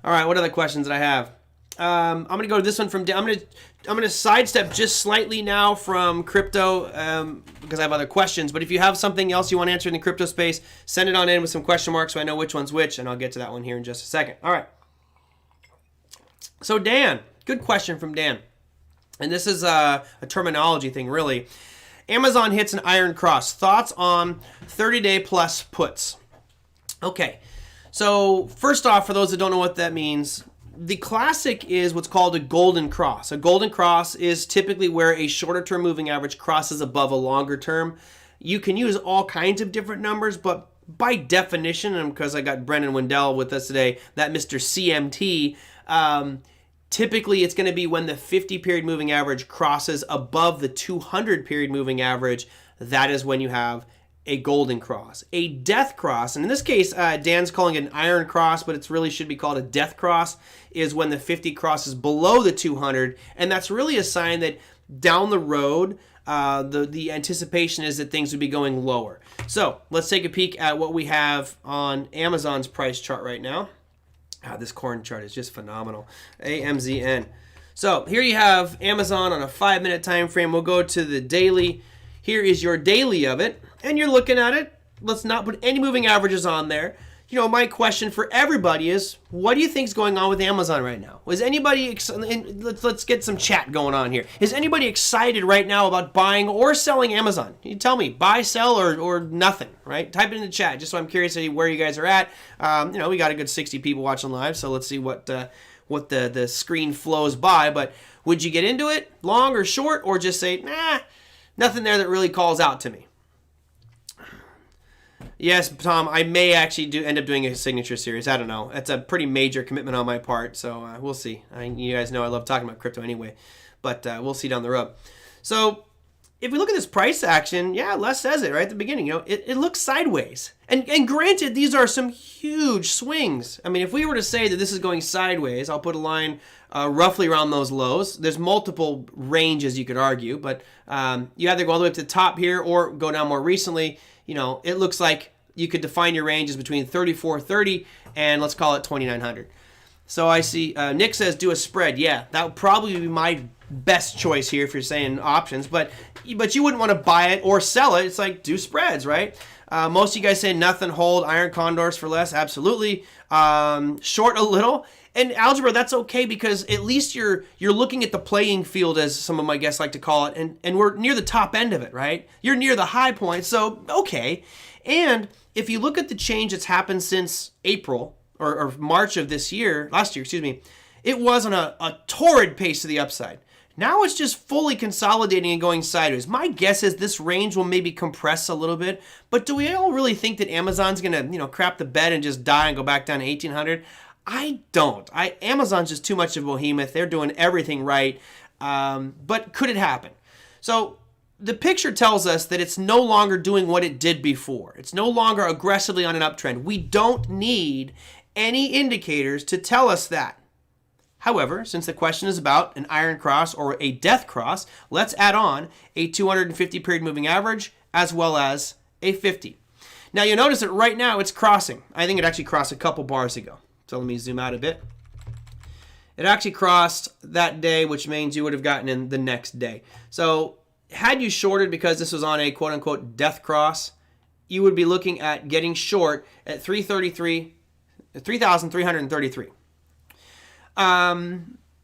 All right, what other questions did I have? I'm going to go to this one from Dan. I'm going to sidestep just slightly now from crypto because I have other questions. But if you have something else you want answered in the crypto space, send it on in with some question marks so I know which one's which, and I'll get to that one here in just a second. All right. So Dan, good question from Dan. And this is a terminology thing, really. Amazon hits an iron cross. Thoughts on 30-day plus puts? Okay. So first off, for those that don't know what that means, the classic is what's called a golden cross. A golden cross is typically where a shorter term moving average crosses above a longer term. You can use all kinds of different numbers, but by definition, and because I got Brendan Wendell with us today, that Mr. CMT, typically it's going to be when the 50 period moving average crosses above the 200 period moving average. That is when you have a golden cross. A death cross, and in this case, Dan's calling it an iron cross, but it really should be called a death cross, is when the 50 crosses below the 200, and that's really a sign that down the road, the anticipation is that things would be going lower. So let's take a peek at what we have on Amazon's price chart right now. This corn chart is just phenomenal. AMZN. So here you have Amazon on a 5-minute time frame. We'll go to the daily. Here is your daily of it, and you're looking at it. Let's not put any moving averages on there. You know, my question for everybody is, what do you think is going on with Amazon right now? Was anybody, let's get some chat going on here. Is anybody excited right now about buying or selling Amazon? You tell me, buy, sell, or nothing, right? Type it in the chat, just so I'm curious where you guys are at. You know, we got a good 60 people watching live, so let's see what the screen flows by. But would you get into it, long or short, or just say, nah, nothing there that really calls out to me? Yes, Tom, I may actually end up doing a signature series. I don't know. It's a pretty major commitment on my part, so we'll see. You guys know I love talking about crypto anyway, but we'll see down the road. So if we look at this price action, yeah, Les says it right at the beginning. You know, it looks sideways. And granted, these are some huge swings. I mean, if we were to say that this is going sideways, I'll put a line roughly around those lows. There's multiple ranges you could argue, but you either go all the way up to the top here or go down more recently. You know, it looks like you could define your range as between 3430 and let's call it 2900. So I see Nick says do a spread. Yeah, that would probably be my best choice here if you're saying options, but you wouldn't want to buy it or sell it. It's like do spreads, right? Most of you guys say nothing, hold, iron condors for less. Absolutely. Short a little. And algebra, that's okay, because at least you're looking at the playing field, as some of my guests like to call it, and we're near the top end of it, right? You're near the high point, so okay. And if you look at the change that's happened since April or March of last year, it was on a torrid pace to the upside. Now it's just fully consolidating and going sideways. My guess is this range will maybe compress a little bit, but do we all really think that Amazon's gonna, crap the bed and just die and go back down to 1800? I don't. Amazon's just too much of a behemoth. They're doing everything right. But could it happen? So the picture tells us that it's no longer doing what it did before. It's no longer aggressively on an uptrend. We don't need any indicators to tell us that. However, since the question is about an iron cross or a death cross, let's add on a 250 period moving average as well as a 50. Now you'll notice that right now it's crossing. I think it actually crossed a couple bars ago. So let me zoom out a bit. It actually crossed that day, which means you would have gotten in the next day. So had you shorted because this was on a quote-unquote death cross, you would be looking at getting short at 3,333.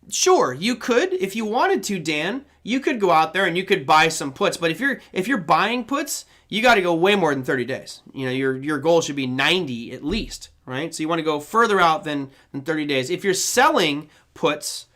Sure, you could, if you wanted to, Dan, you could go out there and you could buy some puts. But if you're buying puts, you got to go way more than 30 days. You know, your goal should be 90 at least, right? So you want to go further out than 30 days. If you're selling puts,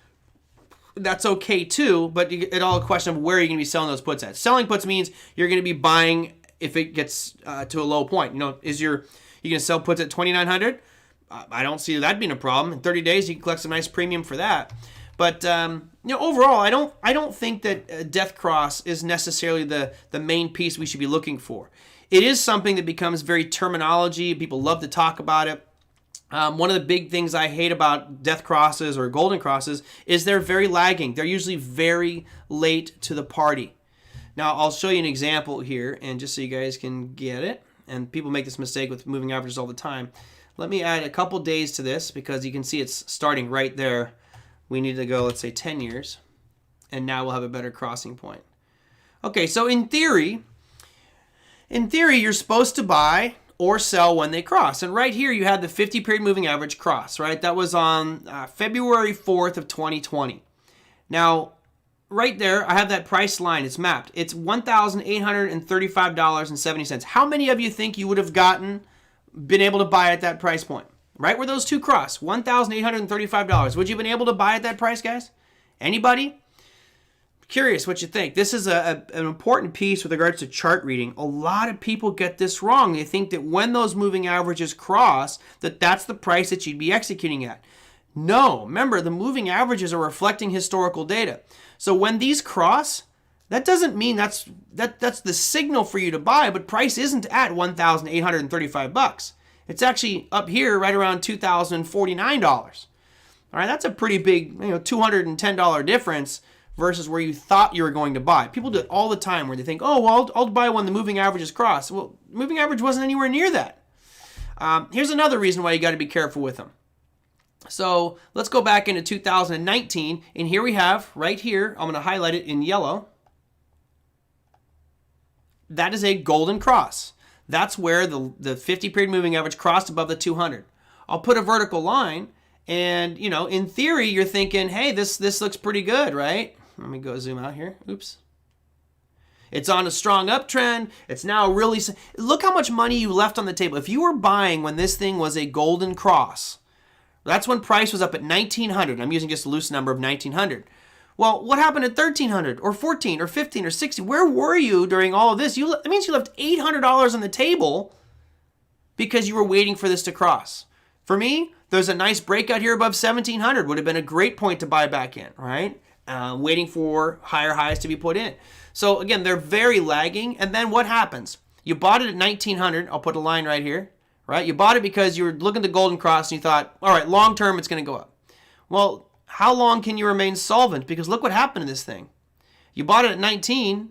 that's okay too, but it all a question of where you're going to be selling those puts at. Selling puts means you're going to be buying if it gets to a low point. You know, you going to sell puts at 2,900? I don't see that being a problem. In 30 days, you can collect some nice premium for that. But overall, I don't think that death cross is necessarily the main piece we should be looking for. It is something that becomes very terminology. People love to talk about it. One of the big things I hate about death crosses or golden crosses is they're very lagging. They're usually very late to the party. Now, I'll show you an example here, and just so you guys can get it, and people make this mistake with moving averages all the time. Let me add a couple days to this because you can see it's starting right there. We need to go, let's say, 10 years, and now we'll have a better crossing point. Okay, so in theory, you're supposed to buy or sell when they cross. And right here, you had the 50-period moving average cross, right? That was on February 4th of 2020. Now, right there, I have that price line. It's mapped. It's $1,835.70. How many of you think you would have been able to buy at that price point? Right where those two cross, $1,835. Would you have been able to buy at that price, guys? Anybody? Curious what you think. This is an important piece with regards to chart reading. A lot of people get this wrong. They think that when those moving averages cross, that's the price that you'd be executing at. No, remember, the moving averages are reflecting historical data. So when these cross, that doesn't mean that's the signal for you to buy, but price isn't at $1,835. It's actually up here right around $2,049. All right, that's a pretty big, $210 difference versus where you thought you were going to buy. People do it all the time where they think, oh, well, I'll buy when the moving averages cross. Well, moving average wasn't anywhere near that. Here's another reason why you got to be careful with them. So let's go back into 2019, and here we have, right here, I'm going to highlight it in yellow. That is a golden cross. That's where the 50-period moving average crossed above the 200. I'll put a vertical line, and, in theory, you're thinking, hey, this looks pretty good, right? Let me go zoom out here. Oops. It's on a strong uptrend. It's now really... Look how much money you left on the table. If you were buying when this thing was a golden cross, that's when price was up at 1,900. I'm using just a loose number of 1,900. Well, what happened at 1,300 or 14 or 15 or 60? Where were you during all of this? It means you left $800 on the table because you were waiting for this to cross. For me, there's a nice breakout here above 1,700. Would have been a great point to buy back in, right? Waiting for higher highs to be put in. So again, they're very lagging. And then what happens? You bought it at 1,900. I'll put a line right here, right? You bought it because you were looking at the golden cross and you thought, all right, long term, it's going to go up. Well, how long can you remain solvent? Because look what happened to this thing. You bought it at 19.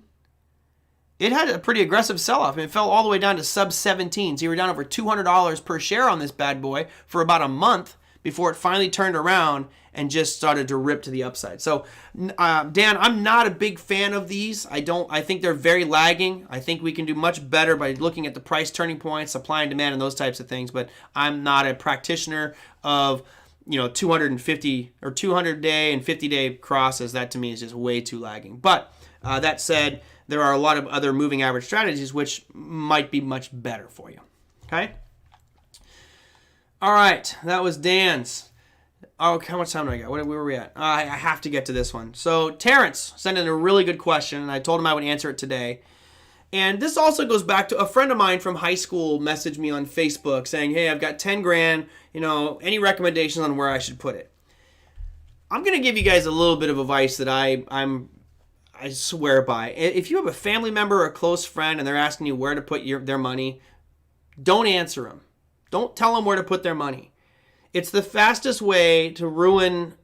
It had a pretty aggressive sell-off. It fell all the way down to sub 17. So you were down over $200 per share on this bad boy for about a month before it finally turned around and just started to rip to the upside. So, Dan, I'm not a big fan of these. I think they're very lagging. I think we can do much better by looking at the price turning points, supply and demand, and those types of things. But I'm not a practitioner of 250 or 200-day and 50-day crosses. That to me is just way too lagging. But that said, there are a lot of other moving average strategies which might be much better for you. Okay? All right, that was Dan's. Oh, how much time do I got? Where were we at? I have to get to this one. So Terrence sent in a really good question, and I told him I would answer it today. And this also goes back to a friend of mine from high school messaged me on Facebook saying, hey, I've got 10 grand, any recommendations on where I should put it? I'm going to give you guys a little bit of advice that I swear by. If you have a family member or a close friend and they're asking you where to put their money, don't answer them. Don't tell them where to put their money. It's the fastest way to ruin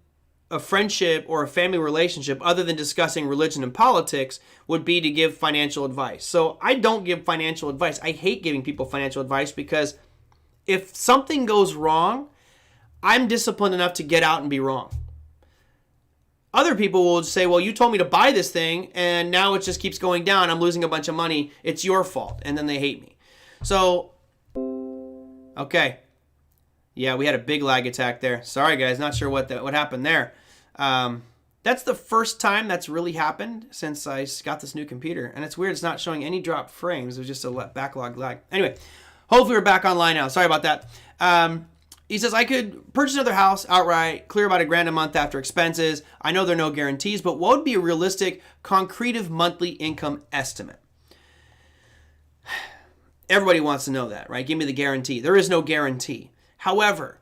a friendship or a family relationship other than discussing religion and politics would be to give financial advice. So I don't give financial advice. I hate giving people financial advice because if something goes wrong, I'm disciplined enough to get out and be wrong. Other people will say, well, you told me to buy this thing and now it just keeps going down. I'm losing a bunch of money. It's your fault. And then they hate me. So, okay. Yeah, we had a big lag attack there. Sorry, guys. Not sure what happened there. That's the first time that's really happened since I got this new computer. And it's weird. It's not showing any dropped frames. It was just a backlog lag. Anyway, hopefully we're back online now. Sorry about that. He says, I could purchase another house outright, clear about $1,000 a month after expenses. I know there are no guarantees, but what would be a realistic, concretive monthly income estimate? Everybody wants to know that, right? Give me the guarantee. There is no guarantee. However,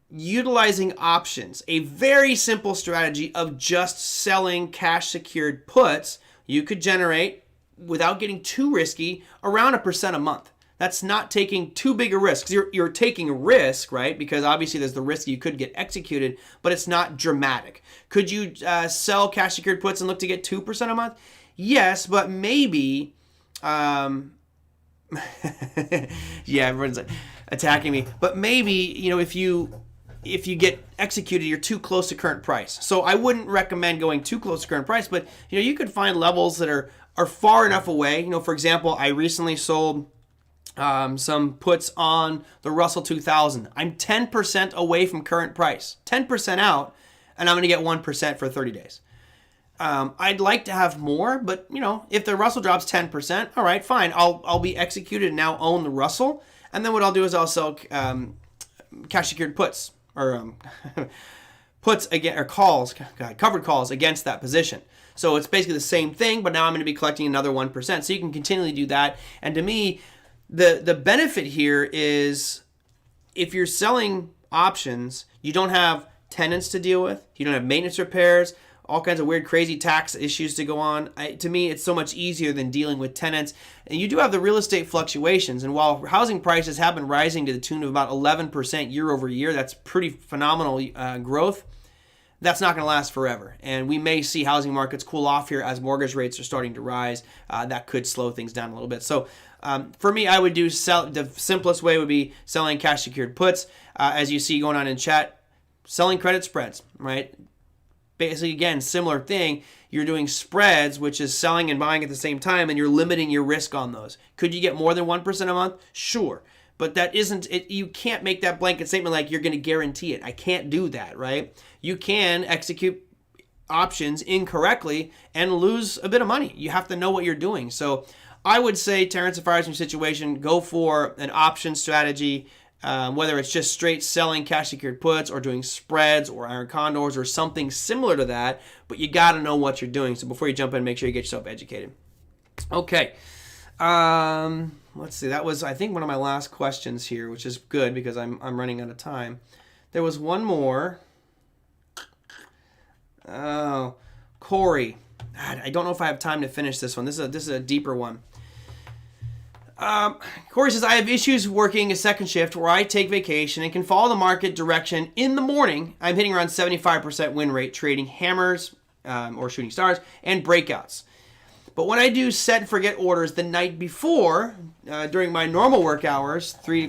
utilizing options, a very simple strategy of just selling cash secured puts, you could generate, without getting too risky, around 1% a month. That's not taking too big a risk. You're taking a risk, right? Because obviously there's the risk you could get executed, but it's not dramatic. Could you sell cash secured puts and look to get 2% a month? Yes, but maybe, yeah, everyone's attacking me. But maybe, if you get executed, you're too close to current price. So I wouldn't recommend going too close to current price, but you could find levels that are far enough away. For example, I recently sold some puts on the Russell 2000. I'm 10% away from current price, 10% out, and I'm going to get 1% for 30 days. I'd like to have more, but if the Russell drops 10%, all right, fine. I'll be executed and now own the Russell, and then what I'll do is I'll sell cash secured puts or puts again or calls, covered calls against that position. So it's basically the same thing, but now I'm going to be collecting another 1%. So you can continually do that, and to me, the benefit here is if you're selling options, you don't have tenants to deal with, you don't have maintenance repairs, all kinds of weird, crazy tax issues to go on. To me, it's so much easier than dealing with tenants. And you do have the real estate fluctuations. And while housing prices have been rising to the tune of about 11% year over year, that's pretty phenomenal growth. That's not going to last forever. And we may see housing markets cool off here as mortgage rates are starting to rise. That could slow things down a little bit. So for me, I would do the simplest way would be selling cash secured puts. As you see going on in chat, selling credit spreads, right? Basically, again, similar thing. You're doing spreads, which is selling and buying at the same time, and you're limiting your risk on those. Could you get more than 1% a month? Sure. But that isn't it. You can't make that blanket statement like you're going to guarantee it. I can't do that, right? You can execute options incorrectly and lose a bit of money. You have to know what you're doing. So I would say, Terrence, if I was in your situation, go for an option strategy, whether it's just straight selling cash secured puts or doing spreads or iron condors or something similar to that. But you got to know what you're doing. So before you jump in, make sure you get yourself educated. Okay. Let's see. That was, I think, one of my last questions here, which is good because I'm running out of time. There was one more. Oh, Corey. God, I don't know if I have time to finish this one. This is a deeper one. Corey says, I have issues working a second shift where I take vacation and can follow the market direction in the morning. I'm hitting around 75% win rate trading hammers or shooting stars and breakouts. But when I do set and forget orders the night before, during my normal work hours, 3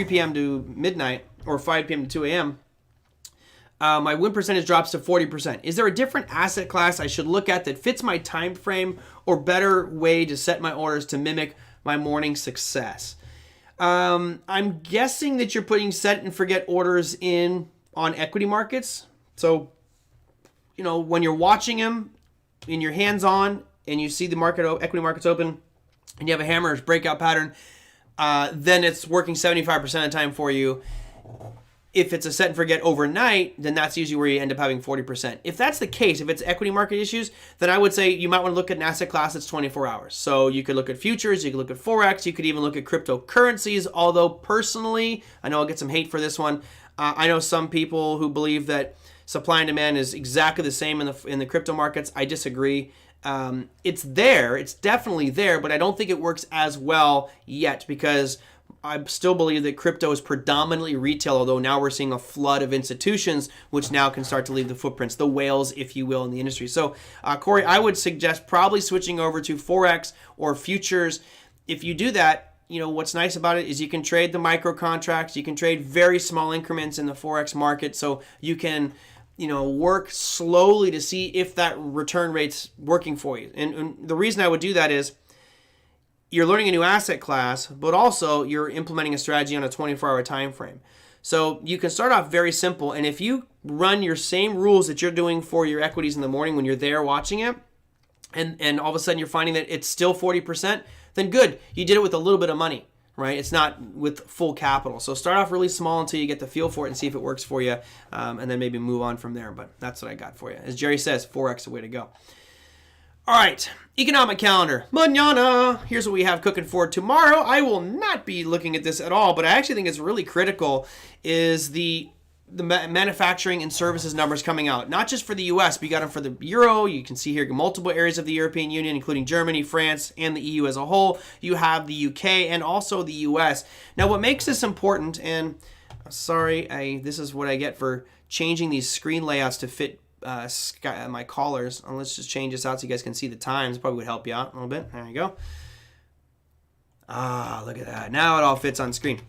p.m. to midnight or 5 p.m. to 2 a.m., my win percentage drops to 40%. Is there a different asset class I should look at that fits my time frame or better way to set my orders to mimic my morning success? I'm guessing that you're putting set and forget orders in on equity markets. So, when you're watching them and your hands on and you see the equity markets open and you have a hammer or breakout pattern, then it's working 75% of the time for you. If it's a set and forget overnight, then that's usually where you end up having 40%. If that's the case, if it's equity market issues, then I would say you might want to look at an asset class that's 24 hours. So you could look at futures, you could look at Forex, you could even look at cryptocurrencies, although personally, I know I'll get some hate for this one. I know some people who believe that supply and demand is exactly the same in the crypto markets. I disagree. It's there, it's definitely there, but I don't think it works as well yet because I still believe that crypto is predominantly retail, although now we're seeing a flood of institutions, which now can start to leave the footprints, the whales, if you will, in the industry. So, Corey, I would suggest probably switching over to Forex or futures. If you do that, what's nice about it is you can trade the micro contracts. You can trade very small increments in the Forex market, so you can work slowly to see if that return rate's working for you. And the reason I would do that is you're learning a new asset class, but also you're implementing a strategy on a 24-hour time frame. So you can start off very simple, and if you run your same rules that you're doing for your equities in the morning when you're there watching it, and all of a sudden you're finding that it's still 40%, then good. You did it with a little bit of money, right? It's not with full capital. So start off really small until you get the feel for it and see if it works for you, and then maybe move on from there. But that's what I got for you. As Jerry says, Forex is the way to go. All right, economic calendar. Mañana. Here's what we have cooking for tomorrow. I will not be looking at this at all, but I actually think it's really critical is the manufacturing and services numbers coming out. Not just for the U.S., but you got them for the Euro. You can see here multiple areas of the European Union, including Germany, France, and the EU as a whole. You have the UK and also the U.S. Now, what makes this important, and sorry, this is what I get for changing these screen layouts to fit my collars. Let's just change this out so you guys can see the times. Probably would help you out a little bit. There you go. Look at that. Now it all fits on screen.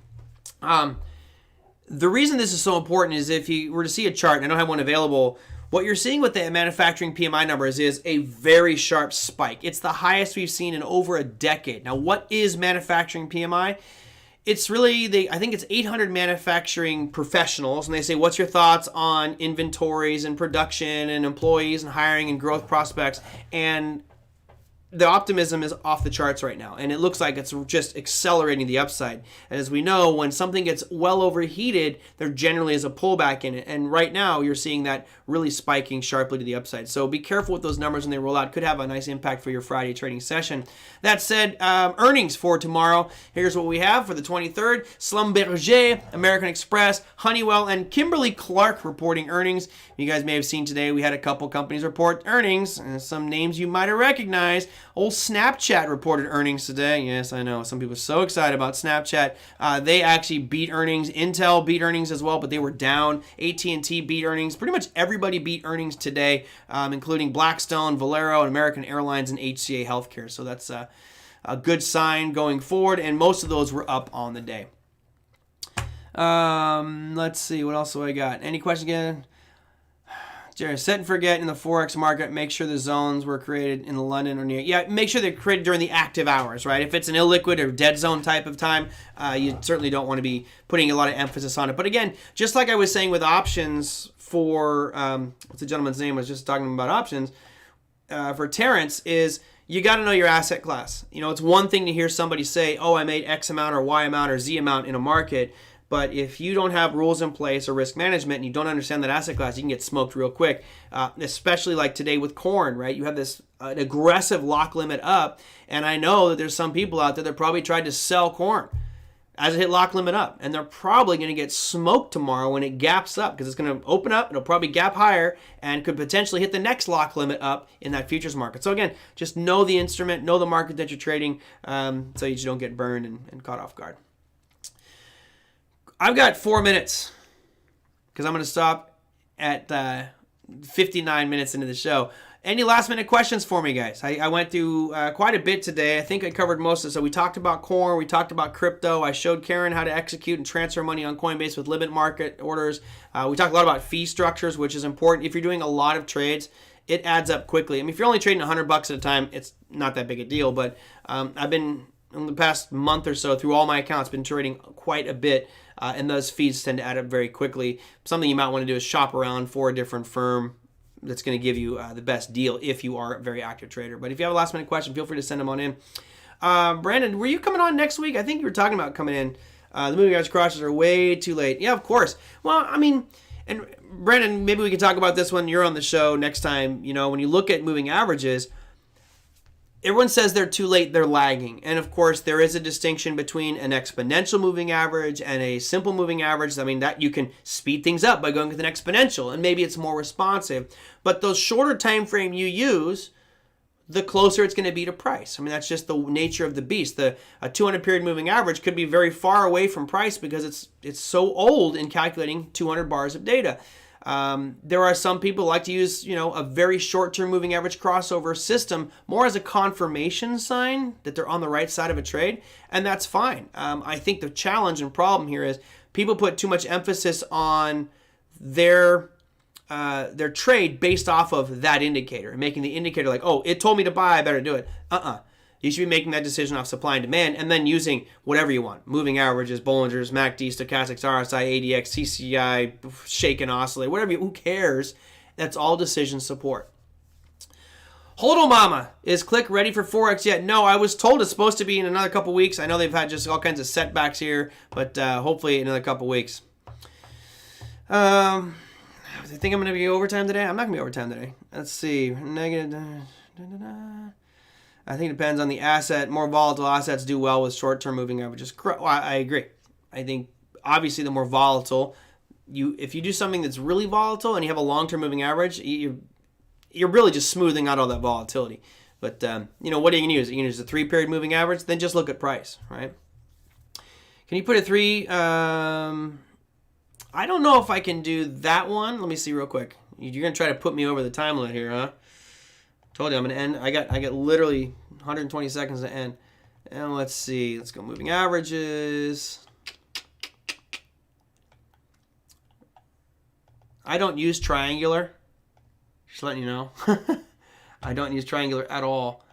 The reason this is so important is if you were to see a chart, and I don't have one available, what you're seeing with the manufacturing PMI numbers is a very sharp spike. It's the highest we've seen in over a decade. Now, what is manufacturing PMI? It's really, I think it's 800 manufacturing professionals, and they say, what's your thoughts on inventories and production and employees and hiring and growth prospects? And the optimism is off the charts right now, and it looks like it's just accelerating the upside. And as we know, when something gets well overheated, there generally is a pullback in it. And right now, you're seeing that really spiking sharply to the upside. So be careful with those numbers when they roll out. Could have a nice impact for your Friday trading session. That said, earnings for tomorrow. Here's what we have for the 23rd. Schlumberger, American Express, Honeywell, and Kimberly-Clark reporting earnings. You guys may have seen today, we had a couple companies report earnings, and some names you might have recognized. Old Snapchat reported earnings today. Yes, I know. Some people are so excited about Snapchat. They actually beat earnings. Intel beat earnings as well, but they were down. AT&T beat earnings. Pretty much everybody beat earnings today, including Blackstone, Valero, and American Airlines, and HCA Healthcare. So that's a good sign going forward, and most of those were up on the day. Let's see. What else do I got? Any questions again? Jerry, set and forget in the Forex market. Make sure the zones were created in London or near. Yeah, make sure they're created during the active hours, right? If it's an illiquid or dead zone type of time, you certainly don't want to be putting a lot of emphasis on it. But again, just like I was saying with options for, what's the gentleman's name? I was just talking about options. For Terrence is you got to know your asset class. It's one thing to hear somebody say, oh, I made X amount or Y amount or Z amount in a market. But if you don't have rules in place or risk management and you don't understand that asset class, you can get smoked real quick, especially like today with corn, right? You have this aggressive lock limit up, and I know that there's some people out there that probably tried to sell corn as it hit lock limit up, and they're probably going to get smoked tomorrow when it gaps up because it's going to open up, it'll probably gap higher, and could potentially hit the next lock limit up in that futures market. So again, just know the instrument, know the market that you're trading, so you just don't get burned and caught off guard. I've got 4 minutes because I'm going to stop at 59 minutes into the show. Any last minute questions for me, guys? I went through quite a bit today. I think I covered most of it. So we talked about corn. We talked about crypto. I showed Karen how to execute and transfer money on Coinbase with limit market orders. We talked a lot about fee structures, which is important. If you're doing a lot of trades, it adds up quickly. I mean, if you're only trading $100 at a time, it's not that big a deal. But I've been, in the past month or so, through all my accounts, been trading quite a bit. And those fees tend to add up very quickly. Something you might want to do is shop around for a different firm that's going to give you the best deal if you are a very active trader. But if you have a last minute question, feel free to send them on in. Brandon, were you coming on next week? I think you were talking about coming in. The moving average crosses are way too late. Yeah, of course. Well, I mean, and Brandon, maybe we can talk about this when you're on the show next time. When you look at moving averages, everyone says they're too late, they're lagging. And of course, there is a distinction between an exponential moving average and a simple moving average. I mean, that you can speed things up by going with an exponential, and maybe it's more responsive. But those shorter time frame you use, the closer it's going to be to price. I mean, that's just the nature of the beast. A 200 period moving average could be very far away from price because it's so old in calculating 200 bars of data. There are some people who like to use, a very short-term moving average crossover system more as a confirmation sign that they're on the right side of a trade, and that's fine. I think the challenge and problem here is people put too much emphasis on their trade based off of that indicator, making the indicator like, oh, it told me to buy, I better do it. You should be making that decision off supply and demand, and then using whatever you want. Moving averages, Bollingers, MACD, stochastics, RSI, ADX, CCI, shake and oscillate, whatever. Who cares? That's all decision support. Hodl Mama, is CliK ready for Forex yet? No, I was told it's supposed to be in another couple weeks. I know they've had just all kinds of setbacks here, but hopefully in another couple weeks. I think I'm going to be overtime today. I'm not going to be overtime today. Let's see. Negative. I think it depends on the asset. More volatile assets do well with short-term moving averages. Well, I agree. I think obviously the more volatile, if you do something that's really volatile and you have a long-term moving average, you're really just smoothing out all that volatility. But what are you going to use? Are you going to use a 3-period moving average? Then just look at price, right? Can you put a 3? I don't know if I can do that one. Let me see real quick. You're going to try to put me over the time limit here, huh? Told you I'm going to end. I got literally 120 seconds to end. And let's see. Let's go moving averages. I don't use triangular. Just letting you know. I don't use triangular at all.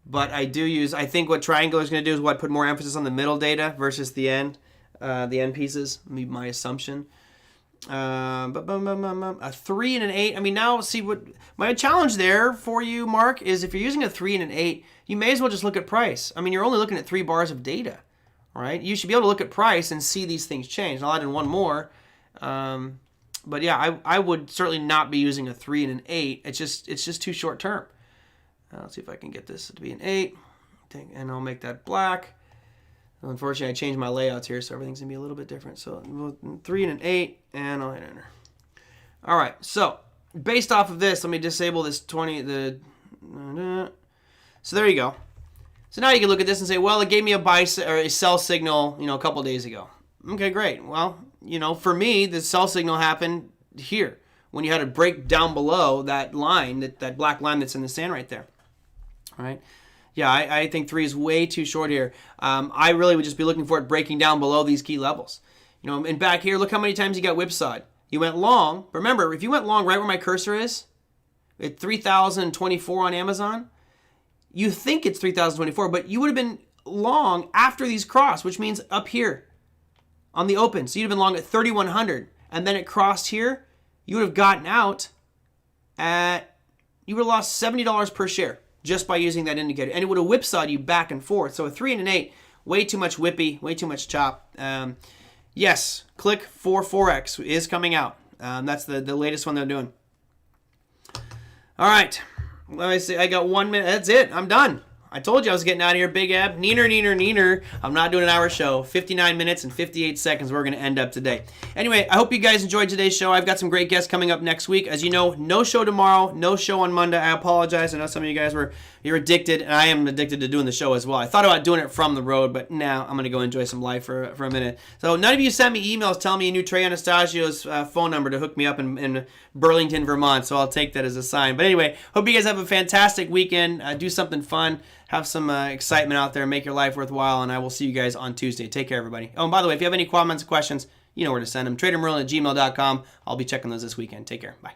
But I do use, I think what triangular is going to do is put more emphasis on the middle data versus the end pieces. My assumption. A 3 and an 8. I mean, now see what my challenge there for you, Mark, is if you're using a 3 and an 8, you may as well just look at price. I mean, you're only looking at 3 bars of data, all right? You should be able to look at price and see these things change. I'll add in one more. But yeah, I would certainly not be using a 3 and an 8. It's just too short term. Let's see if I can get this to be an 8, and I'll make that black. Unfortunately, I changed my layouts here, so everything's going to be a little bit different. So 3 and an 8, and I'll hit enter. All right, so based off of this, let me disable this 20. So there you go. So now you can look at this and say, well, it gave me a buy or a sell signal, a couple days ago. Okay, great. Well, for me, the sell signal happened here when you had to break down below that line, that black line that's in the sand right there. All right. Yeah, I think 3 is way too short here. I really would just be looking for it breaking down below these key levels. And back here, look how many times you got whipsawed. You went long. Remember, if you went long right where my cursor is, at 3,024 on Amazon, you think it's 3,024, but you would have been long after these cross, which means up here on the open. So you'd have been long at 3,100, and then it crossed here. You would have gotten out you would have lost $70 per share just by using that indicator. And it would have whipsawed you back and forth. So a 3 and an 8, way too much whippy, way too much chop. Yes, CliK for Forex is coming out. That's the latest one they're doing. All right. Let me see. I got 1 minute. That's it. I'm done. I told you I was getting out of here, Big Ab. Neener. I'm not doing an hour show. 59 minutes and 58 seconds we're going to end up today. Anyway, I hope you guys enjoyed today's show. I've got some great guests coming up next week. As you know, no show tomorrow, no show on Monday. I apologize. I know some of you guys you're addicted, and I am addicted to doing the show as well. I thought about doing it from the road, but now I'm going to go enjoy some life for a minute. So none of you sent me emails telling me you knew Trey Anastasio's phone number to hook me up in Burlington, Vermont, so I'll take that as a sign. But anyway, hope you guys have a fantastic weekend. Do something fun. Have some excitement out there. Make your life worthwhile, and I will see you guys on Tuesday. Take care, everybody. Oh, and by the way, if you have any comments or questions, you know where to send them. TraderMerlin@gmail.com. I'll be checking those this weekend. Take care. Bye.